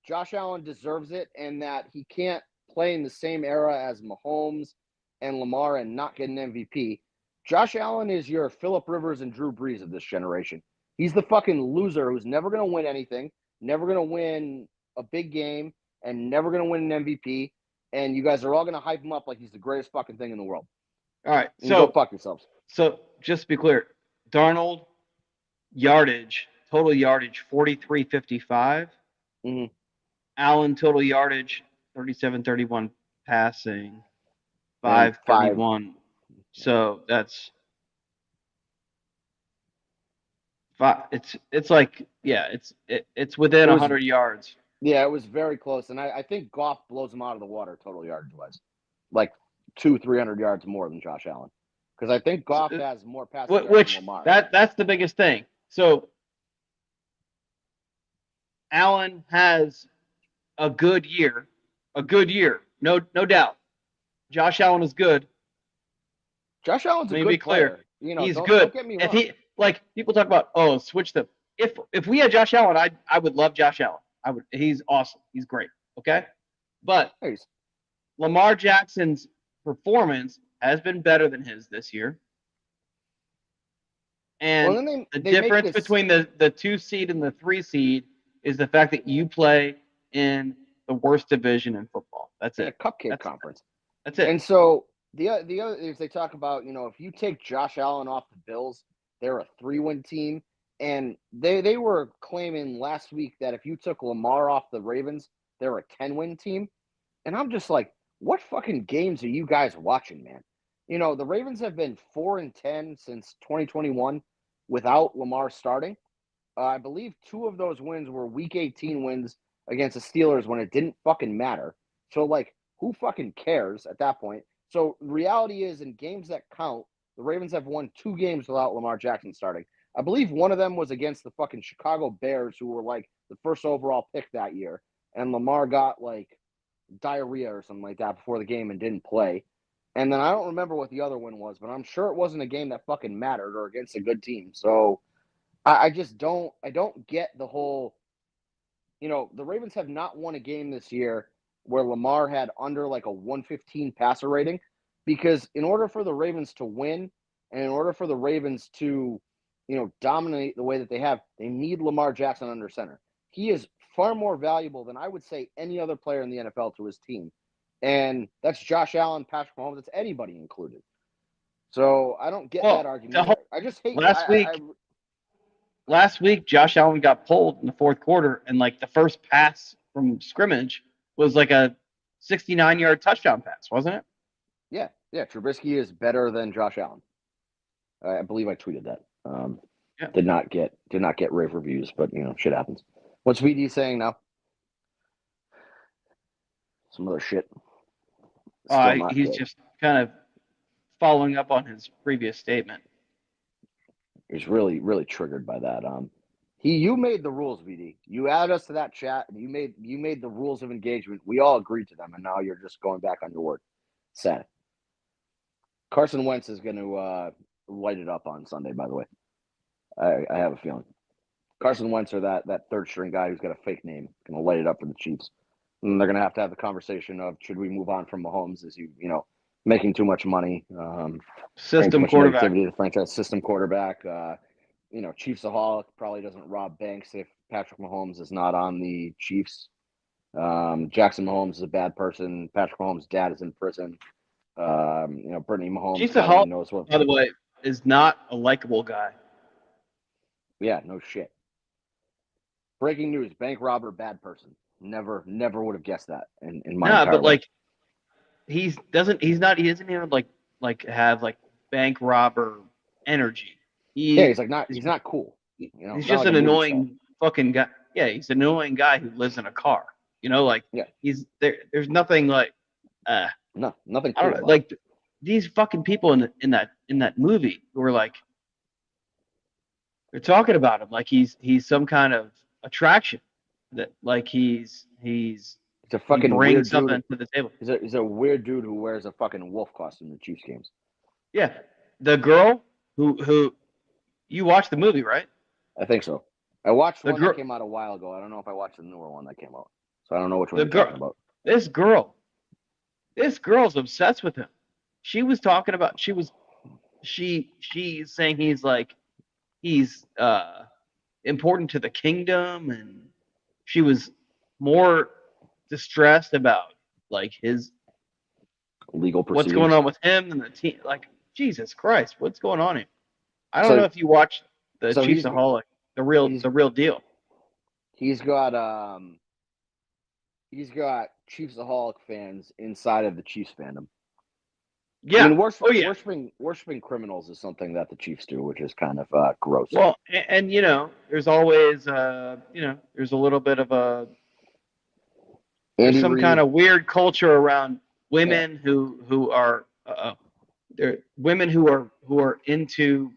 Josh Allen deserves it and that he can't play in the same era as Mahomes and Lamar and not get an MVP. Josh Allen is your Phillip Rivers and Drew Brees of this generation. He's the fucking loser who's never going to win anything, never going to win a big game, and never going to win an MVP. And you guys are all going to hype him up like he's the greatest fucking thing in the world. All right, and so go fuck yourselves. So just to be clear, Darnold total yardage 43.55. Mm-hmm. Allen total yardage 37.31 passing, 5.31. So that's five. It's like it's within 100 yards. Yeah, it was very close, and I think Goff blows him out of the water total yardage wise, like 200-300 yards more than Josh Allen, because I think Goff has more passing yards than Lamar. That's the biggest thing. So Allen has a good year, no doubt. Josh Allen is good. Josh Allen's a good be clear. player. He's good. Don't get me wrong. People talk about, switch them. If we had Josh Allen, I would love Josh Allen. He's awesome. He's great. Okay, but Lamar Jackson's performance has been better than his this year. And the difference between the 2 seed and the 3 seed is the fact that you play in the worst division in football. That's it. A cupcake conference. That's it. And so the other is they talk about, if you take Josh Allen off the Bills, they're a 3-win team. And they were claiming last week that if you took Lamar off the Ravens, they're a 10-win team. And I'm just like, what fucking games are you guys watching, man? The Ravens have been 4-10 since 2021 without Lamar starting. I believe 2 of those wins were Week 18 wins against the Steelers when it didn't fucking matter. So, who fucking cares at that point? So, the reality is, in games that count, the Ravens have won 2 games without Lamar Jackson starting. I believe one of them was against the fucking Chicago Bears, who were, the first overall pick that year. And Lamar got, diarrhea or something like that before the game and didn't play. And then I don't remember what the other one was, but I'm sure it wasn't a game that fucking mattered or against a good team. So I just don't get the whole, the Ravens have not won a game this year where Lamar had under a 115 passer rating, because in order for the Ravens to win and in order for the Ravens to, dominate the way that they have, they need Lamar Jackson under center. He is far more valuable than I would say any other player in the NFL to his team. And that's Josh Allen, Patrick Mahomes, that's anybody included. So I don't get that argument. I just hate Last week, Josh Allen got pulled in the fourth quarter, and the first pass from scrimmage was a 69-yard touchdown pass, wasn't it? Yeah. Trubisky is better than Josh Allen. I believe I tweeted that. Did not get rave reviews, but shit happens. What's VD saying now? Some other shit. He's just kind of following up on his previous statement. He's really, really triggered by that. You made the rules, VD. You added us to that chat, and you made the rules of engagement. We all agreed to them, and now you're just going back on your word. Sad. Carson Wentz is going to light it up on Sunday, by the way. I have a feeling. Carson Wentz or that third string guy who's got a fake name going to light it up for the Chiefs. And they're going to have the conversation of, should we move on from Mahomes? Is he, making too much money? System quarterback. The franchise system quarterback. Chiefsaholic probably doesn't rob banks if Patrick Mahomes is not on the Chiefs. Jackson Mahomes is a bad person. Patrick Mahomes' dad is in prison. Brittany Mahomes Chiefsaholic, knows what. By the way, is not a likable guy. Yeah, no shit. Breaking news: bank robber, bad person. Never would have guessed that in my entire but life. he doesn't even have bank robber energy. He's not cool. He's just an annoying fucking guy. Yeah, he's an annoying guy who lives in a car. He's there. There's nothing nothing cool. I don't know, these fucking people in that movie who are they're talking about him like he's some kind of attraction, that he's a fucking brings weird something dude. to the table. He's a weird dude who wears a fucking wolf costume in the Chiefs games. Yeah, the girl who you watched the movie, right? I think so. I watched The one girl- that came out a while ago. I don't know if I watched the newer one that came out. So I don't know which one The you're girl- talking about. This girl's obsessed with him. She was talking about she's saying he's important to the kingdom, and she was more distressed about like his Legal what's proceedings. going on with him than the team. Like, Jesus Christ, what's going on here? I don't So- know if you watched the so he's- Chiefsaholic, the real deal. He's got Chiefsaholic fans inside of the Chiefs fandom. Yeah. I mean, worshiping criminals is something that the Chiefs do, which is kind of gross. Well, and there's always there's a little bit of there's some kind of weird culture around women who are they're women who are into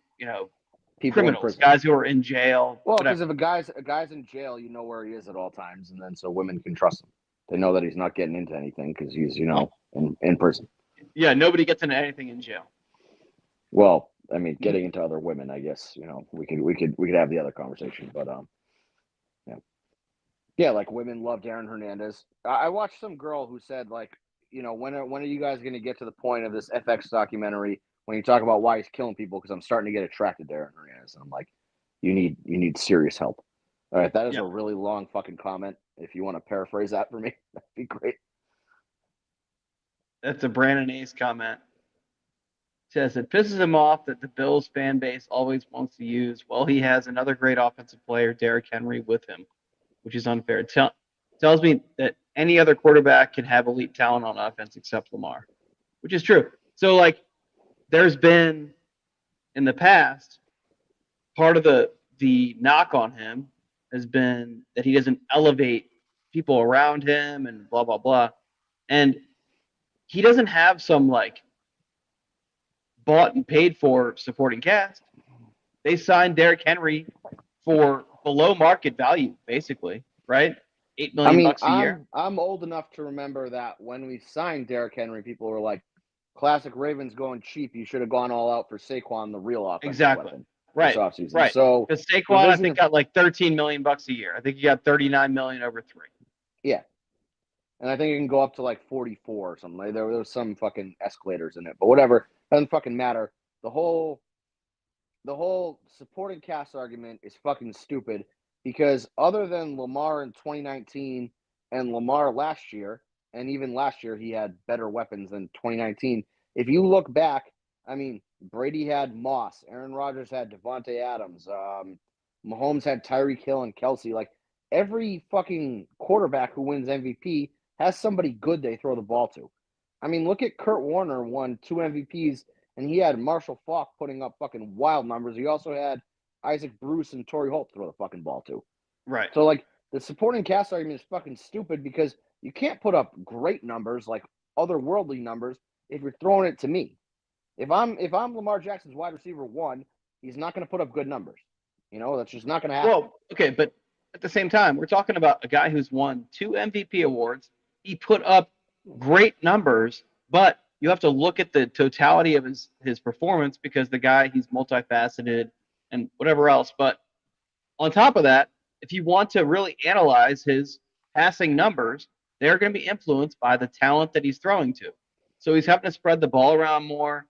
people criminals, in prison. guys who are in jail. Well, whatever. because if a guy's in jail, you know where he is at all times, and then so women can trust him. They know that he's not getting into anything because he's in prison. Yeah, nobody gets into anything in jail. Well, I mean, getting into other women, I guess we could have the other conversation, but yeah, like women loved Aaron Hernandez. I watched some girl who said like, when are you guys going to get to the point of this FX documentary when you talk about why he's killing people? Because I'm starting to get attracted to Aaron Hernandez, and I'm like, you need serious help. All right, that is a really long fucking comment. If you want to paraphrase that for me, that'd be great. That's a Brandon Ace comment. Says it pisses him off that the Bills fan base always wants to use, well, he has another great offensive player, Derrick Henry, with him, which is unfair. Tells me that any other quarterback can have elite talent on offense except Lamar, which is true. So, like, there's been, in the past, part of the knock on him has been that he doesn't elevate people around him and blah, blah, blah. And he doesn't have some, like, bought and paid for supporting cast. They signed Derrick Henry for below market value, basically, right? $8 million a year. I'm old enough to remember that when we signed Derrick Henry, people were like, "Classic Ravens going cheap. You should have gone all out for Saquon, the real offensive weapon." Right. This offseason. Right. So because Saquon, I think, got like $13 million a year. I think he got $39 million over 3. Yeah. And I think it can go up to like 44 or something. Like there was some fucking escalators in it, but whatever. Doesn't fucking matter. The whole supporting cast argument is fucking stupid because other than Lamar in 2019 and Lamar last year, and even last year he had better weapons than 2019. If you look back, I mean, Brady had Moss, Aaron Rodgers had Devontae Adams, Mahomes had Tyreek Hill and Kelsey. Like every fucking quarterback who wins MVP has somebody good they throw the ball to. I mean, look at Kurt Warner won 2 MVPs, and he had Marshall Faulk putting up fucking wild numbers. He also had Isaac Bruce and Torrey Holt throw the fucking ball to. Right. So, like, the supporting cast argument is fucking stupid because you can't put up great numbers, like otherworldly numbers, if you're throwing it to me. If I'm Lamar Jackson's wide receiver 1, he's not going to put up good numbers. That's just not going to happen. Well, okay, but at the same time, we're talking about a guy who's won 2 MVP awards. He put up great numbers, but you have to look at the totality of his performance because the guy, he's multifaceted and whatever else. But on top of that, if you want to really analyze his passing numbers, they're going to be influenced by the talent that he's throwing to. So he's having to spread the ball around more.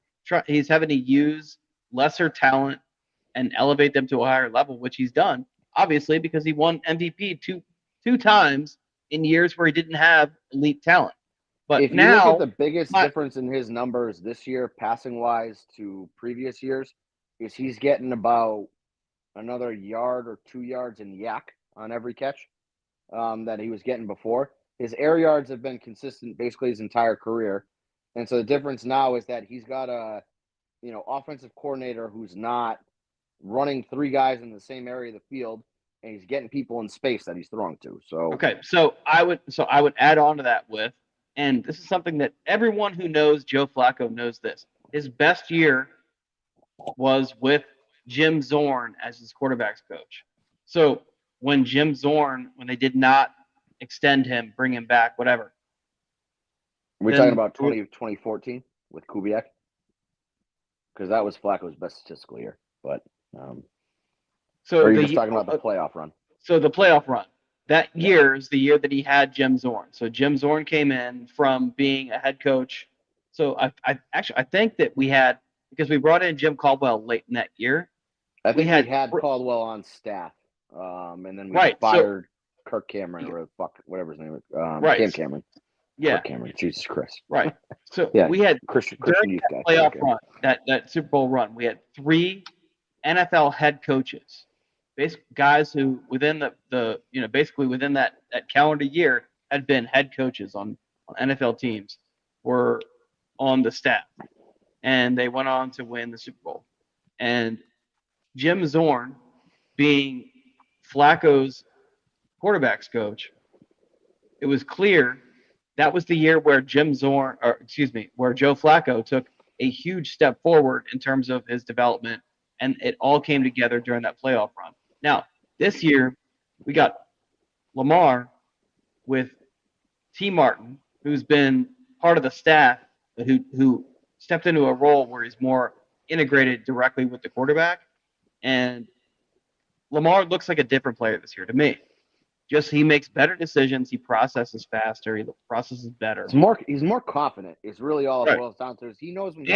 He's having to use lesser talent and elevate them to a higher level, which he's done, obviously, because he won MVP two times in years where he didn't have elite talent. But if you look at the biggest difference in his numbers this year, passing-wise, to previous years, is he's getting about another yard or 2 yards in yak on every catch that he was getting before. His air yards have been consistent basically his entire career. And so the difference now is that he's got a offensive coordinator who's not running 3 guys in the same area of the field, and he's getting people in space that he's throwing to. So okay, so I would add on to that with, and this is something that everyone who knows Joe Flacco knows this. His best year was with Jim Zorn as his quarterback's coach. So when they did not extend him, bring him back, whatever. We're talking about 2014 with Kubiak? because that was Flacco's best statistical year. But So or are you just talking about the playoff run? So the playoff run. That year is the year that he had Jim Zorn. So Jim Zorn came in from being a head coach. So I think that we had, because we brought in Jim Caldwell late in that year. I think we had Caldwell on staff, and then we fired Kirk Cameron or whatever his name is. Cam Cameron. Yeah. Kirk Cameron. Jesus Christ. Right. So yeah, we had Christian during that playoff run, that Super Bowl run, we had 3 NFL head coaches, guys who within the basically within that calendar year had been head coaches on NFL teams, were on the staff, and they went on to win the Super Bowl. And Jim Zorn, being Flacco's quarterbacks coach, it was clear that was the year where where Joe Flacco took a huge step forward in terms of his development, and it all came together during that playoff run. Now, this year, we got Lamar with T. Martin, who's been part of the staff, but who stepped into a role where he's more integrated directly with the quarterback. And Lamar looks like a different player this year to me. Just he makes better decisions. He processes faster. He processes better. He's more confident. It's really all it boils down to. He knows when he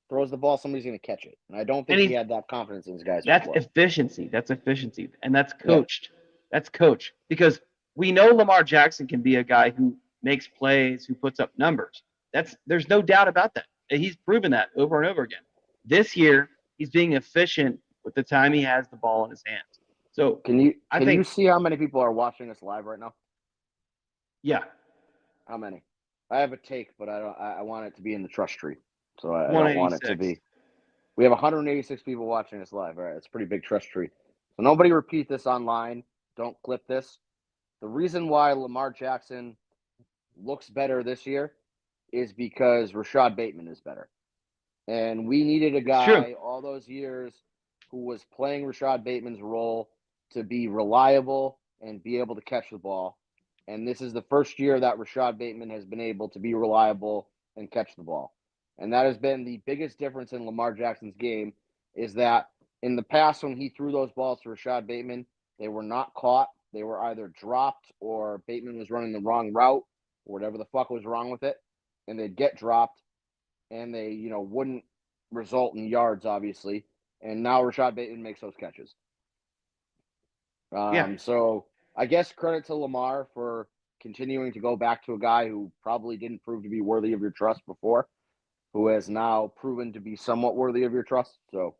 throws the ball, somebody's going to catch it. And I don't think he had that confidence in his guys. That's efficiency. That's efficiency. And that's coached. Yeah. That's coached. Because we know Lamar Jackson can be a guy who makes plays, who puts up numbers. There's no doubt about that. He's proven that over and over again. This year, he's being efficient with the time he has the ball in his hands. So can you see how many people are watching us live right now? Yeah. How many? I have a take, but I want it to be in the trust tree. So I don't want it to be. We have 186 people watching us live. All right, it's a pretty big trust tree. So nobody repeat this online. Don't clip this. The reason why Lamar Jackson looks better this year is because Rashad Bateman is better. And we needed a guy all those years who was playing Rashad Bateman's role to be reliable and be able to catch the ball. And this is the first year that Rashad Bateman has been able to be reliable and catch the ball. And that has been the biggest difference in Lamar Jackson's game, is that in the past when he threw those balls to Rashad Bateman, they were not caught. They were either dropped or Bateman was running the wrong route or whatever the fuck was wrong with it. And they'd get dropped and they, wouldn't result in yards, obviously. And now Rashad Bateman makes those catches. So I guess credit to Lamar for continuing to go back to a guy who probably didn't prove to be worthy of your trust before, who has now proven to be somewhat worthy of your trust. So,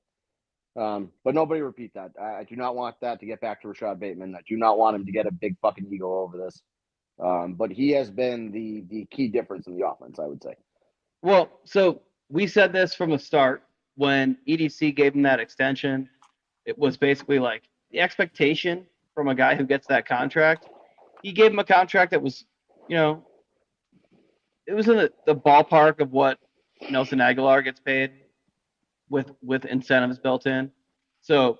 but nobody repeat that. I do not want that to get back to Rashad Bateman. I do not want him to get a big fucking ego over this. But he has been the key difference in the offense, I would say. Well, so we said this from the start when EDC gave him that extension. It was basically like the expectation from a guy who gets that contract. He gave him a contract that was, it was in the ballpark of what Nelson Aguilar gets paid with incentives built in. So,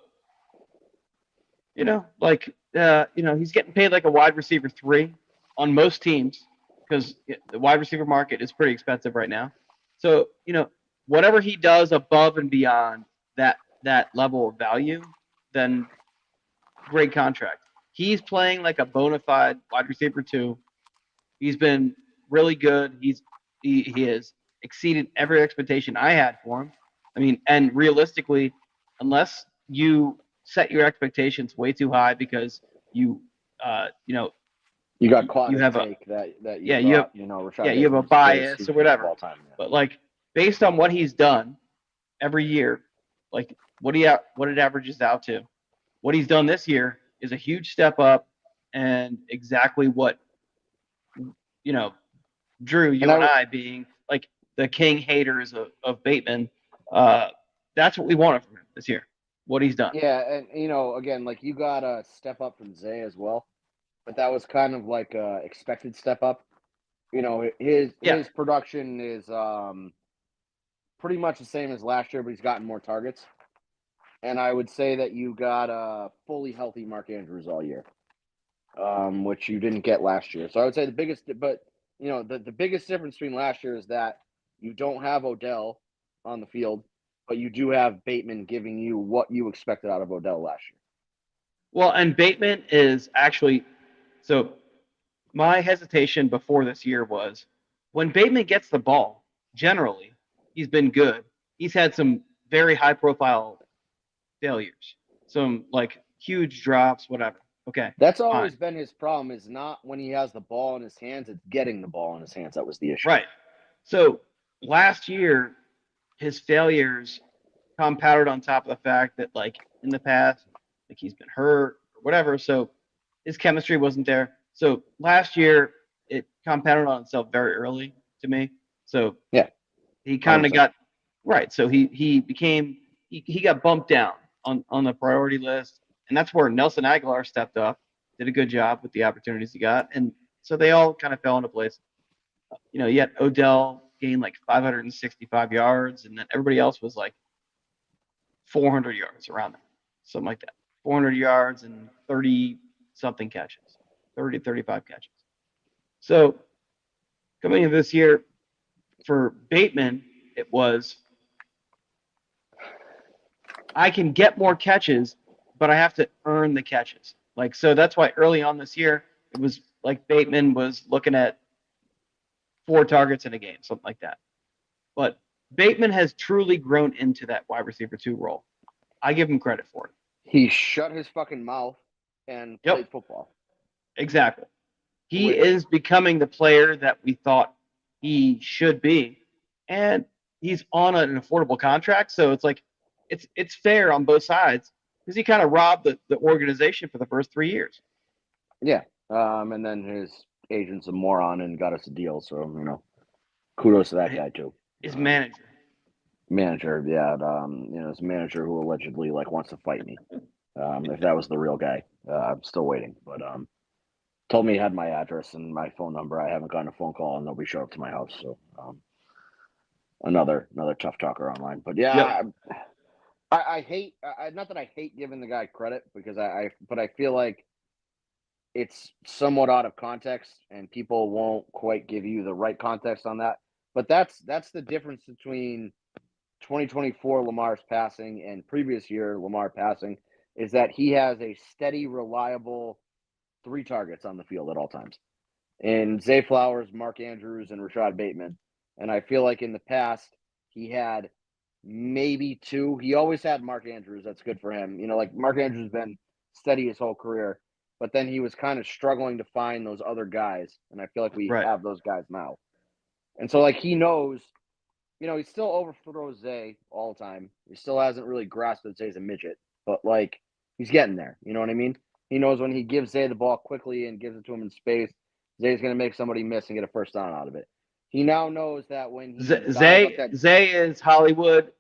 he's getting paid like a wide receiver 3 on most teams because the wide receiver market is pretty expensive right now. So, whatever he does above and beyond that level of value, then great contract. He's playing like a bona fide wide receiver 2. He's been really good. He has exceeded every expectation I had for him. I mean, and realistically, unless you set your expectations way too high because you got caught. You have Rashad you have a bias or whatever. But based on what he's done every year, what it averages out to, what he's done this year is a huge step up, and exactly what Drew, you and I being like the king haters of Bateman, that's what we wanted from him this year. What he's done. Yeah, and again, you got a step up from Zay as well, but that was kind of like a expected step up. His production is pretty much the same as last year, but he's gotten more targets. And I would say that you got a fully healthy Mark Andrews all year, which you didn't get last year. So I would say the biggest difference between last year is that you don't have Odell on the field but you do have Bateman giving you what you expected out of Odell last year. Well, and Bateman is actually so. My hesitation before this year was when Bateman gets the ball. Generally, he's been good. He's had some very high-profile failures, some like huge drops, whatever. Okay, that's always been his problem. Is not when he has the ball in his hands; it's getting the ball in his hands. That was the issue. Right. So last year, his failures compounded on top of the fact that, like, in the past, like, he's been hurt or whatever. So his chemistry wasn't there. So last year, it compounded on itself very early to me. So yeah, he kind of got right. So he got bumped down on the priority list, and that's where Nelson Aguilar stepped up, did a good job with the opportunities he got, and so they all kind of fell into place. Yet Odell gained like 565 yards, and then everybody else was like 400 yards around there, something like that. 400 yards and 30-something catches, 30, 35 catches. So coming into this year, for Bateman, it was I can get more catches, but I have to earn the catches. Like, so that's why early on this year, it was like Bateman was looking at 4 targets in a game, something like that. But Bateman has truly grown into that wide receiver 2 role. I give him credit for it. He shut his fucking mouth and played football. Exactly. He is becoming the player that we thought he should be. And he's on an affordable contract, so it's like it's fair on both sides because he kind of robbed the organization for the first 3 years. Yeah. And then his agent's a moron and got us a deal, so kudos to that guy too. His manager. Yeah. His manager who allegedly wants to fight me. If that was the real guy, I'm still waiting. But told me he had my address and my phone number. I haven't gotten a phone call and nobody showed up to my house. So another tough talker online. But yeah, I hate. Not that I hate giving the guy credit but I feel like it's somewhat out of context and people won't quite give you the right context on that. But that's the difference between 2024 Lamar's passing and previous year Lamar passing is that he has a steady, reliable 3 targets on the field at all times. And Zay Flowers, Mark Andrews, and Rashad Bateman. And I feel like in the past he had maybe 2. He always had Mark Andrews. That's good for him. Mark Andrews has been steady his whole career, but then he was kind of struggling to find those other guys. And I feel like we have those guys now. And so he knows, he still overthrows Zay all the time. He still hasn't really grasped that Zay's a midget, but he's getting there. You know what I mean? He knows when he gives Zay the ball quickly and gives it to him in space, Zay's going to make somebody miss and get a first down out of it. He now knows that when he Zay is Hollywood,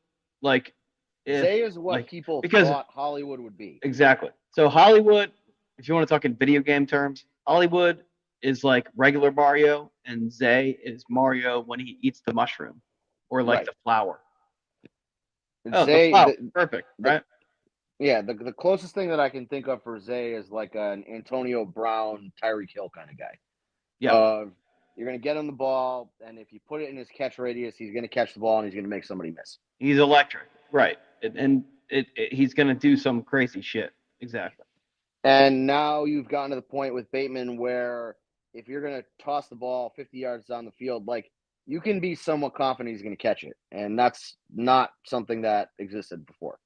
Zay is what people thought Hollywood would be. Exactly. So Hollywood, if you want to talk in video game terms, Hollywood is like regular Mario, and Zay is Mario when he eats the mushroom or the flower. Zay, the flower. Perfect, right? Yeah, the closest thing that I can think of for Zay is like an Antonio Brown, Tyreek Hill kind of guy. Yeah. You're going to get him the ball, and if you put it in his catch radius, he's going to catch the ball, and he's going to make somebody miss. He's electric, right? And he's going to do some crazy shit. Exactly. And now you've gotten to the point with Bateman where if you're going to toss the ball 50 yards down the field, you can be somewhat confident he's going to catch it, and that's not something that existed before.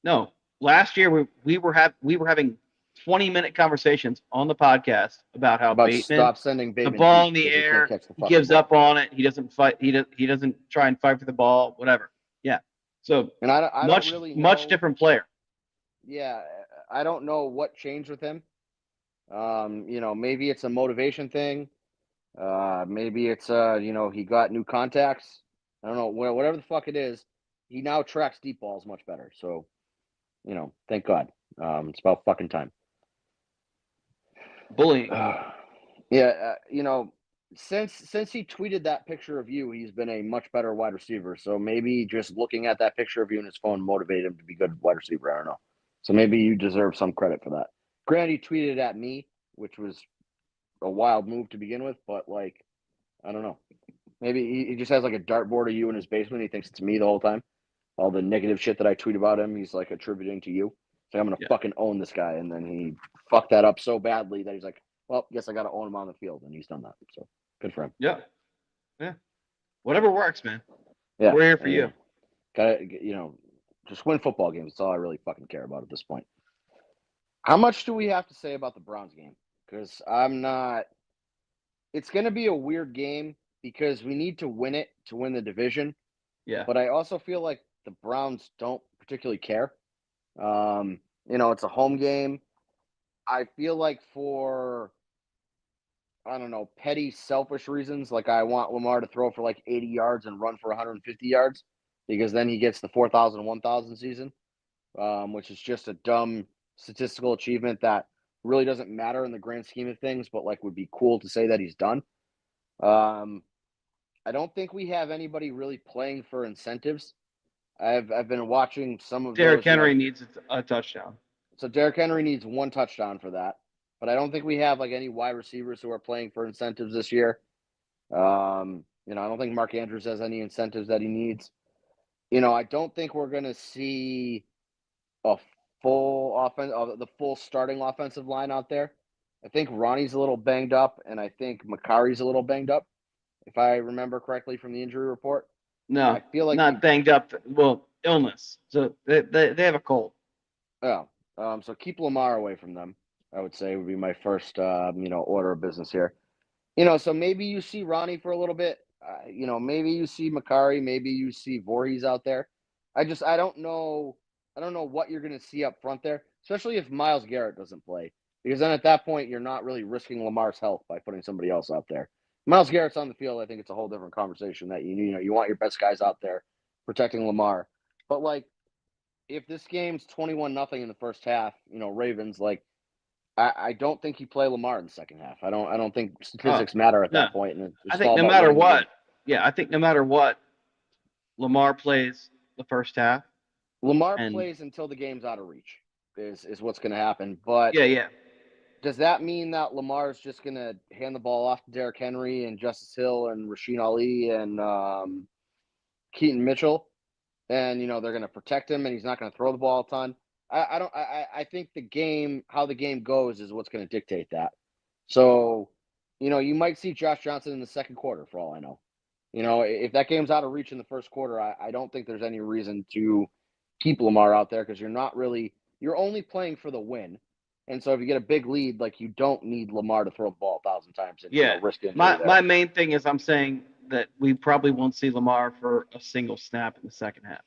No. Last year, we were having 20-minute conversations on the podcast about Bateman stop sending Bateman the ball in the air. He gives up on it. He doesn't fight. He doesn't try and fight for the ball. Whatever. Yeah. So and I much don't really know, much different player. Yeah, I don't know what changed with him. Maybe it's a motivation thing. Maybe it's he got new contacts. I don't know. Whatever the fuck it is, he now tracks deep balls much better. So. Thank God. It's about fucking time. Bullying. Since he tweeted that picture of you, he's been a much better wide receiver. So maybe just looking at that picture of you in his phone motivated him to be a good wide receiver. I don't know. So maybe you deserve some credit for that. Granted, he tweeted at me, which was a wild move to begin with, but I don't know. Maybe he just has a dartboard of you in his basement. He thinks it's me the whole time. all the negative shit that I tweet about him, he's like attributing to you. So I'm gonna fucking own this guy, and then he fucked that up so badly that he's like, well, guess I gotta own him on the field, and he's done that. So good for him. Yeah. Whatever works, man. Yeah, We're here for you. Gotta just win football games. That's all I really fucking care about at this point. How much do we have to say about the Browns game? Because I'm not. It's gonna be a weird game because we need to win it to win the division. Yeah. But I also feel like the Browns don't particularly care. It's a home game. I feel like for, I don't know, petty, selfish reasons, like I want Lamar to throw for like 80 yards and run for 150 yards because then he gets the 4,000, 1,000 season, which is just a dumb statistical achievement that really doesn't matter in the grand scheme of things, but like would be cool to say that he's done. I don't think we have anybody really playing for incentives. I've been watching some of Derrick those. Henry needs a touchdown. So Derrick Henry needs one touchdown for that. But I don't think we have like any wide receivers who are playing for incentives this year. I don't think Mark Andrews has any incentives that he needs. I don't think we're going to see a the full starting offensive line out there. I think Ronnie's a little banged up, and I think Makari's a little banged up, if I remember correctly from the injury report. No, I feel like not banged up. Well, illness. So they have a cold. Oh, so keep Lamar away from them, I would say would be my first, order of business here. So maybe you see Ronnie for a little bit. Maybe you see Makari, maybe you see Voorhees out there. I don't know. I don't know what you're going to see up front there, especially if Myles Garrett doesn't play, because then at that point you're not really risking Lamar's health by putting somebody else out there. Myles Garrett's on the field. I think it's a whole different conversation that you want your best guys out there protecting Lamar. But like, if this game's 21-0 in the first half, Ravens, like, I don't think you play Lamar in the second half. I don't think statistics matter at that point. And I think no matter what, I think no matter what, Lamar plays the first half. Lamar plays until the game's out of reach is what's going to happen. But does that mean that Lamar's just going to hand the ball off to Derrick Henry and Justice Hill and Rasheen Ali and Keaton Mitchell? And, they're going to protect him and he's not going to throw the ball a ton. I think how the game goes is what's going to dictate that. So, you might see Josh Johnson in the second quarter for all I know. If that game's out of reach in the first quarter, I don't think there's any reason to keep Lamar out there because you're only playing for the win. And so if you get a big lead, like, you don't need Lamar to throw the ball 1,000 times and risk it. My main thing is I'm saying that we probably won't see Lamar for a single snap in the second half.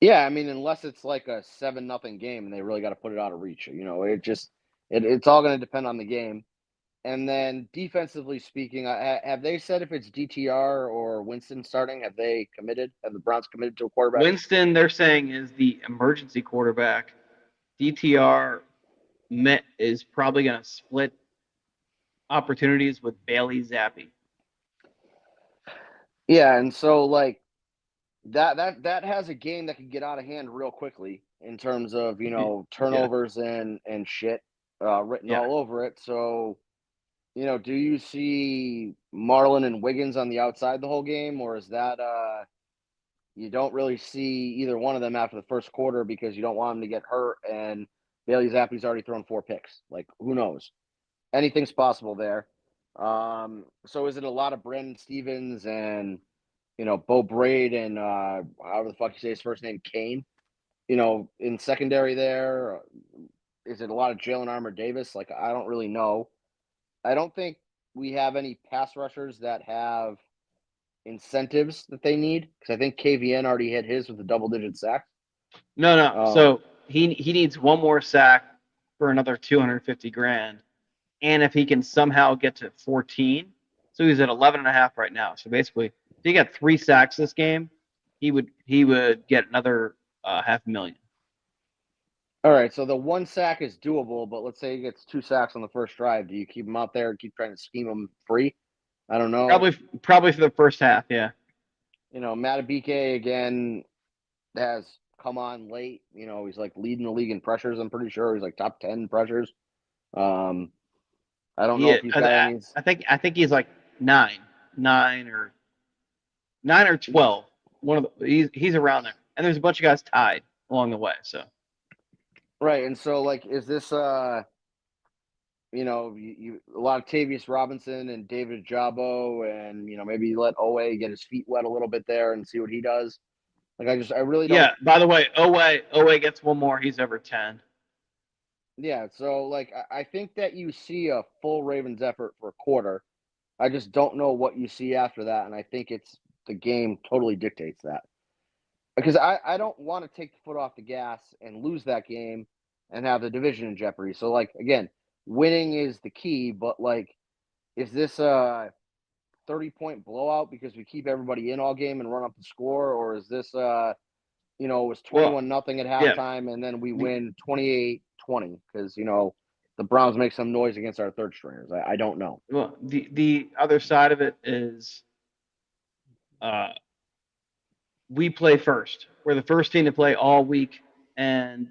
Yeah, I mean, unless it's like a 7-0 game and they really got to put it out of reach. It's all going to depend on the game. And then defensively speaking, have they said if it's DTR or Winston starting? Have they committed? Have the Browns committed to a quarterback? Winston, they're saying, is the emergency quarterback. DTR is probably going to split opportunities with Bailey Zappi. Yeah, and so like that has a game that can get out of hand real quickly in terms of turnovers and shit written all over it. So do you see Marlon and Wiggins on the outside the whole game, or is that you don't really see either one of them after the first quarter because you don't want them to get hurt and Bailey Zappi's already thrown 4 picks? Like, who knows? Anything's possible there. So is it a lot of Brandon Stevens and Bo Braid and however the fuck you say his first name, Kane, in secondary there? Is it a lot of Jalen Armour Davis? Like, I don't really know. I don't think we have any pass rushers that have incentives that they need because I think KVN already hit his with a double-digit sack. No. So he needs one more sack for another $250,000, and if he can somehow get to 14, so he's at 11.5 right now. So basically, if he got 3 sacks this game, he would get another $500,000. All right, so the 1 sack is doable, but let's say he gets 2 sacks on the first drive. Do you keep him out there and keep trying to scheme him free? I don't know. Probably for the first half, yeah. Matabike again has come on late. He's like leading the league in pressures. I'm pretty sure he's like top 10 pressures. I don't know if he's got any. I think he's like 9 or 12. He's around there. and there's a bunch of guys tied along the way. So right, and so like, is this you know, a lot of Tavius Robinson and David Jabo, and you know, maybe you let Owe get his feet wet a little bit there and see what he does. Like, I really don't. yeah. By the way, Owe gets one more. He's over 10. Yeah, so like, I think that you see a full Ravens effort for a quarter. I just don't know what you see after that, and I think it's the game totally dictates that. Because I don't want to take the foot off the gas and lose that game and have the division in jeopardy. So like, again, winning is the key, but like, is this a 30-point blowout because we keep everybody in all game and run up the score, or is this you know, it was 21-0 at halftime and then we win 28-20 because, you know, the Browns make some noise against our third stringers. I don't know. Well, the other side of it is we play first. We're the first team to play all week, and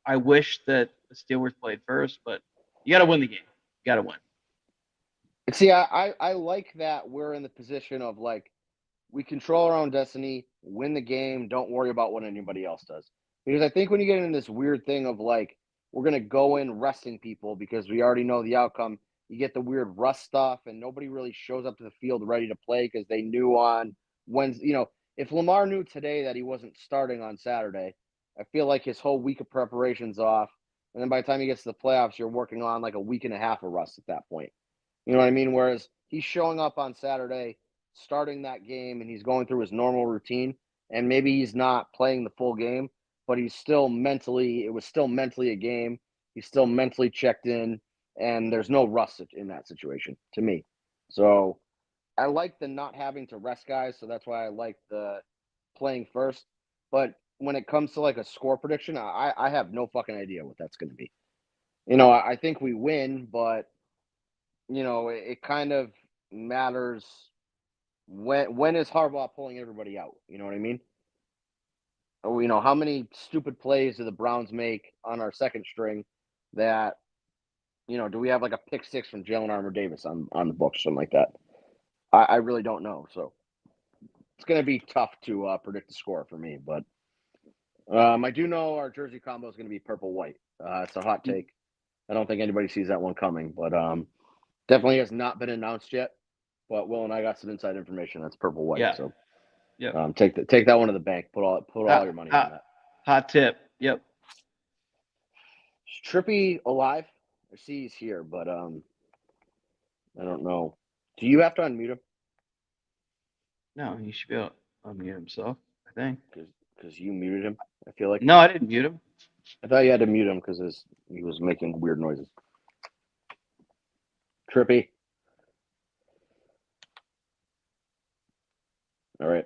I wish that the Steelers played first, but you got to win the game. You got to win. See, I like that we're in the position of like, we control our own destiny, win the game, don't worry about what anybody else does. Because I think when you get in this weird thing of like, we're going to go in resting people because we already know the outcome, you get the weird rust stuff and nobody really shows up to the field ready to play because they knew on Wednesday. You know, if Lamar knew today that he wasn't starting on Saturday, I feel like his whole week of preparation's off. And then by the time he gets to the playoffs, you're working on like a week and a half of rust at that point. You know what I mean? Whereas he's showing up on Saturday, starting that game, and he's going through his normal routine, and maybe he's not playing the full game, but he's still mentally, it was still mentally a game. He's still mentally checked in, and there's no rust in that situation to me. So I like the not having to rest guys, so that's why I like the playing first. But when it comes to like a score prediction, I have no fucking idea what that's going to be. You know, I think we win, but you know, it kind of matters when is Harbaugh pulling everybody out? You know what I mean? Or, you know, how many stupid plays do the Browns make on our second string that, you know, do we have like a pick six from Jalen Armour Davis on the books, something like that? I really don't know. So it's going to be tough to predict the score for me. But I do know our jersey combo is going to be purple-white. It's a hot take. I don't think anybody sees that one coming, but definitely has not been announced yet. But Will and I got some inside information. That's purple-white. Yeah. So yeah. take that one to the bank. Put all your money on that. Hot tip. Yep. Is Trippy alive? I see he's here, but I don't know. Do you have to unmute him? No, he should be able to unmute himself, I think. Because you muted him, I feel like. No, I didn't mute him. I thought you had to mute him because he was making weird noises. Trippy. All right.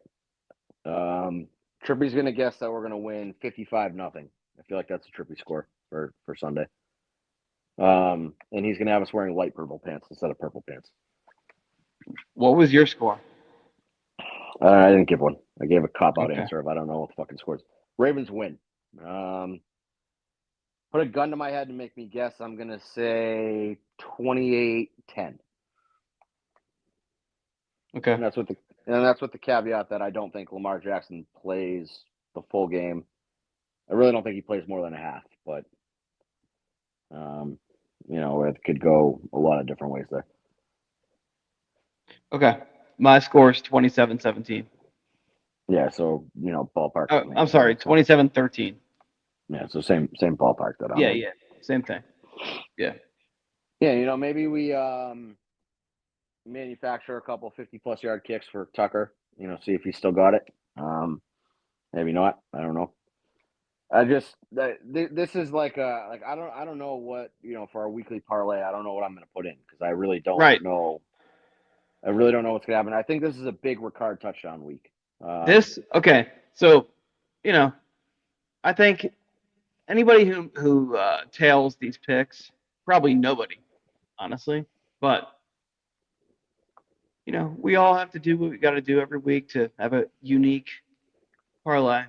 Trippy's going to guess that we're going to win 55-0. I feel like that's a Trippy score for Sunday. And he's going to have us wearing light purple pants instead of purple pants. What was your score? I didn't give one. I gave a cop-out answer if I don't know what the fucking scores. Ravens win. Put a gun to my head and make me guess. I'm going to say 28-10. Okay. And that's with the caveat that I don't think Lamar Jackson plays the full game. I really don't think he plays more than a half, but you know, it could go a lot of different ways there. Okay. My score is 27-17. Yeah, so you know, ballpark. Oh, I'm sorry, 27-13. Yeah, so same ballpark that I'm Yeah, same thing. Yeah. Yeah, you know, maybe we manufacture a couple 50-plus yard kicks for Tucker. You know, see if he's still got it. Maybe not. I don't know. This is like I don't know what, you know, for our weekly parlay. I don't know what I'm going to put in because I really don't know. I really don't know what's going to happen. I think this is a big Ricard touchdown week. So, you know, I think anybody who tails these picks, probably nobody, honestly. But, you know, we all have to do what we got to do every week to have a unique parlay.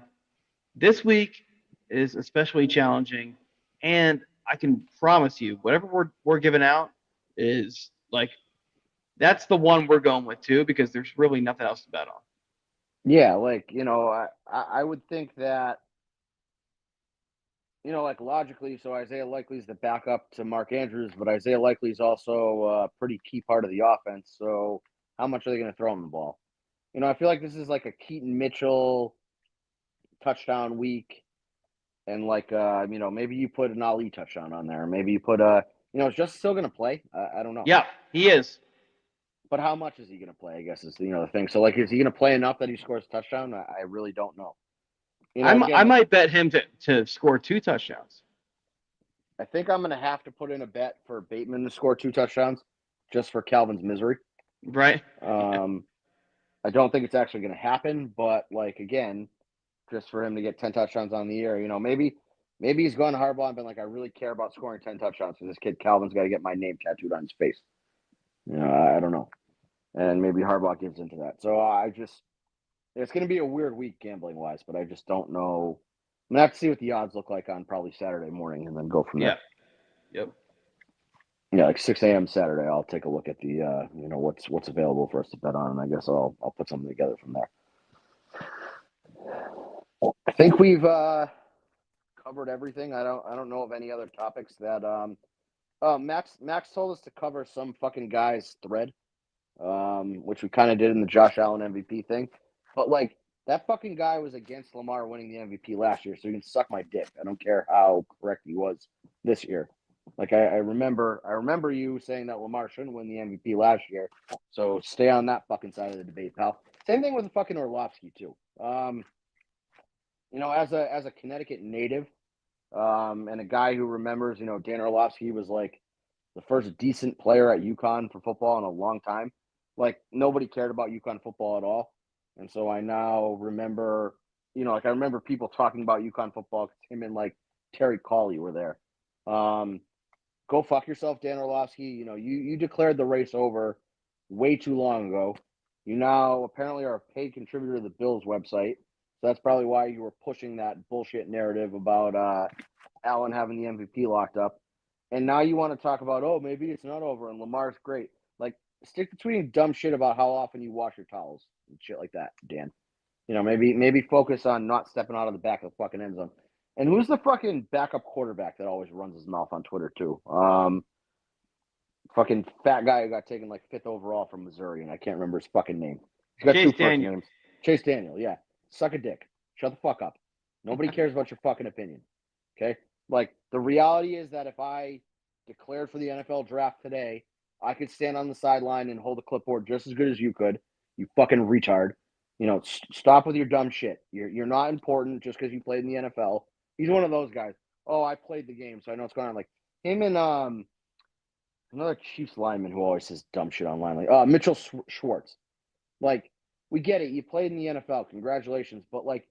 This week is especially challenging, and I can promise you, whatever we're giving out is like, that's the one we're going with too, because there's really nothing else to bet on. Yeah, like, I would think that, like logically, so Isaiah Likely's the backup to Mark Andrews, but Isaiah Likely's also a pretty key part of the offense. So how much are they going to throw him the ball? I feel like this is like a Keaton Mitchell touchdown week. And like, maybe you put an Ali touchdown on there. Maybe you put is Justice still going to play? I don't know. Yeah, he is. But how much is he going to play? I guess is the thing. So like, is he going to play enough that he scores a touchdown? I really don't know. I might bet him to score 2 touchdowns. I think I'm going to have to put in a bet for Bateman to score 2 touchdowns, just for Calvin's misery. Right. I don't think it's actually going to happen, but like again, just for him to get 10 touchdowns on the year, maybe he's gone to Harbaugh and been like, I really care about scoring 10 touchdowns for this kid. Calvin's got to get my name tattooed on his face. I don't know. And maybe Harbaugh gives into that. So it's going to be a weird week gambling wise, but I just don't know. I'm going to have to see what the odds look like on probably Saturday morning and then go from there. Yep. Yeah, like 6 a.m. Saturday, I'll take a look at the, what's available for us to bet on, and I guess I'll put something together from there. I think we've covered everything. I don't know of any other topics that Max told us to cover some fucking guy's thread, which we kind of did in the Josh Allen MVP thing. But like that fucking guy was against Lamar winning the MVP last year, so you can suck my dick. I don't care how correct he was this year. Like I remember you saying that Lamar shouldn't win the MVP last year. So stay on that fucking side of the debate, pal. Same thing with the fucking Orlovsky too. As a Connecticut native, and a guy who remembers, Dan Orlovsky was like the first decent player at UConn for football in a long time. Like nobody cared about UConn football at all. And so I now remember, I remember people talking about UConn football because him and like Terry Cawley were there. Go fuck yourself, Dan Orlovsky. You declared the race over way too long ago. You now apparently are a paid contributor to the Bills website. So that's probably why you were pushing that bullshit narrative about Allen having the MVP locked up. And now you want to talk about, maybe it's not over and Lamar's great. Like, stick to tweeting dumb shit about how often you wash your towels and shit like that, Dan. Maybe focus on not stepping out of the back of the fucking end zone. And who's the fucking backup quarterback that always runs his mouth on Twitter too? Fucking fat guy who got taken like 5th overall from Missouri, and I can't remember his fucking name. He's got Chase 2 first Daniel. names. Chase Daniel, yeah. Suck a dick. Shut the fuck up. Nobody cares about your fucking opinion. Okay? Like, the reality is that if I declared for the NFL draft today, I could stand on the sideline and hold a clipboard just as good as you could. You fucking retard. Stop with your dumb shit. You're not important just because you played in the NFL. He's one of those guys. Oh, I played the game, so I know what's going on. Like him and another Chiefs lineman who always says dumb shit online. Like Mitchell Schwartz. Like, we get it. You played in the NFL. Congratulations, but like,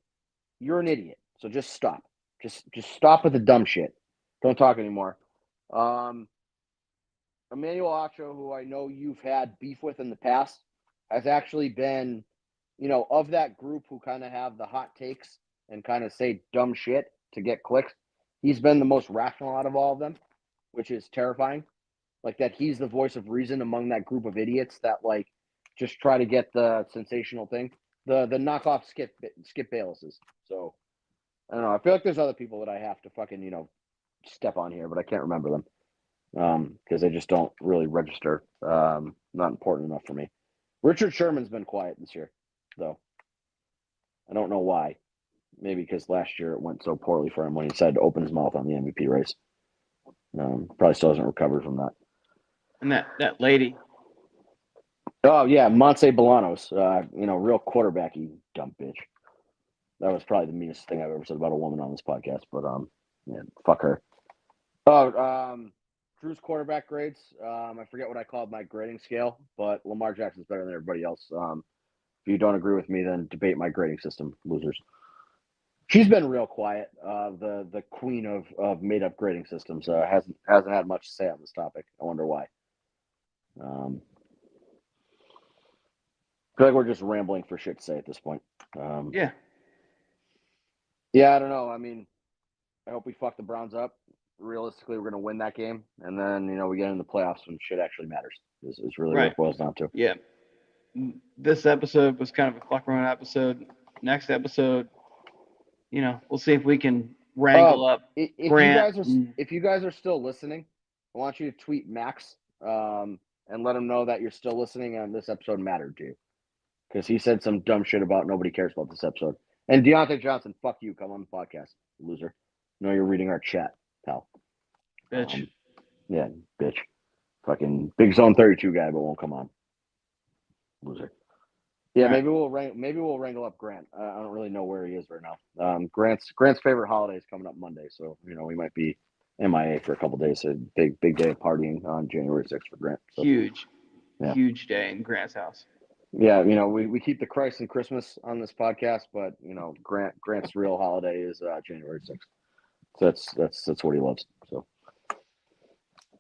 you're an idiot. So just stop. Just stop with the dumb shit. Don't talk anymore. Emmanuel Acho, who I know you've had beef with in the past, has actually been, of that group who kind of have the hot takes and kind of say dumb shit to get clicks. He's been the most rational out of all of them, which is terrifying. Like that he's the voice of reason among that group of idiots that like just try to get the sensational thing, the knockoff Skip Baylesses. So I don't know. I feel like there's other people that I have to fucking step on here, but I can't remember them because they just don't really register. Not important enough for me. Richard Sherman's been quiet this year, though. I don't know why. Maybe because last year it went so poorly for him when he decided to open his mouth on the MVP race. Probably still hasn't recovered from that. And that lady. Oh yeah, Montse Bolanos. Real quarterbacky dumb bitch. That was probably the meanest thing I've ever said about a woman on this podcast. But fuck her. Drew's quarterback grades. I forget what I called my grading scale, but Lamar Jackson's better than everybody else. If you don't agree with me, then debate my grading system, losers. She's been real quiet. The queen of made up grading systems hasn't had much to say on this topic. I wonder why. I feel like we're just rambling for shit to say at this point. Yeah. Yeah, I don't know. I mean, I hope we fuck the Browns up. Realistically, we're going to win that game, and then we get into the playoffs when shit actually matters. Is really what it boils down to. Yeah. this episode was kind of a fuck around episode. Next episode, we'll see if we can wrangle up Grant. If you guys are still listening, I want you to tweet Max and let him know that you're still listening and this episode mattered to you. Because he said some dumb shit about nobody cares about this episode. And Deontay Johnson, fuck you. Come on the podcast, loser. No, you're reading our chat, pal. Bitch. Yeah, bitch. Fucking Big Zone 32 guy, but won't come on. Loser. Yeah, All right. maybe we'll wrangle up Grant. I don't really know where he is right now. Grant's favorite holiday is coming up Monday, so we might be MIA for a couple days. A big day of partying on January 6th for Grant. So, huge day in Grant's house. Yeah, we keep the Christ and Christmas on this podcast, but Grant's real holiday is January 6th. So that's what he loves. So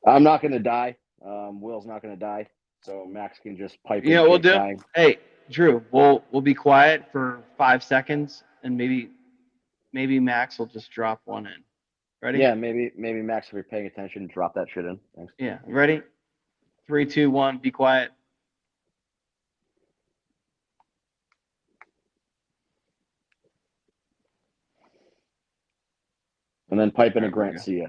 I'm not going to die. Will's not going to die. So Max can just pipe in. We'll do. Dying. Hey, Drew, we'll be quiet for 5 seconds, and maybe Max will just drop one in. Ready? Yeah, maybe Max, if you're paying attention, drop that shit in. Thanks. Yeah, ready? 3, 2, 1. Be quiet. And then pipe in a Grant. See ya.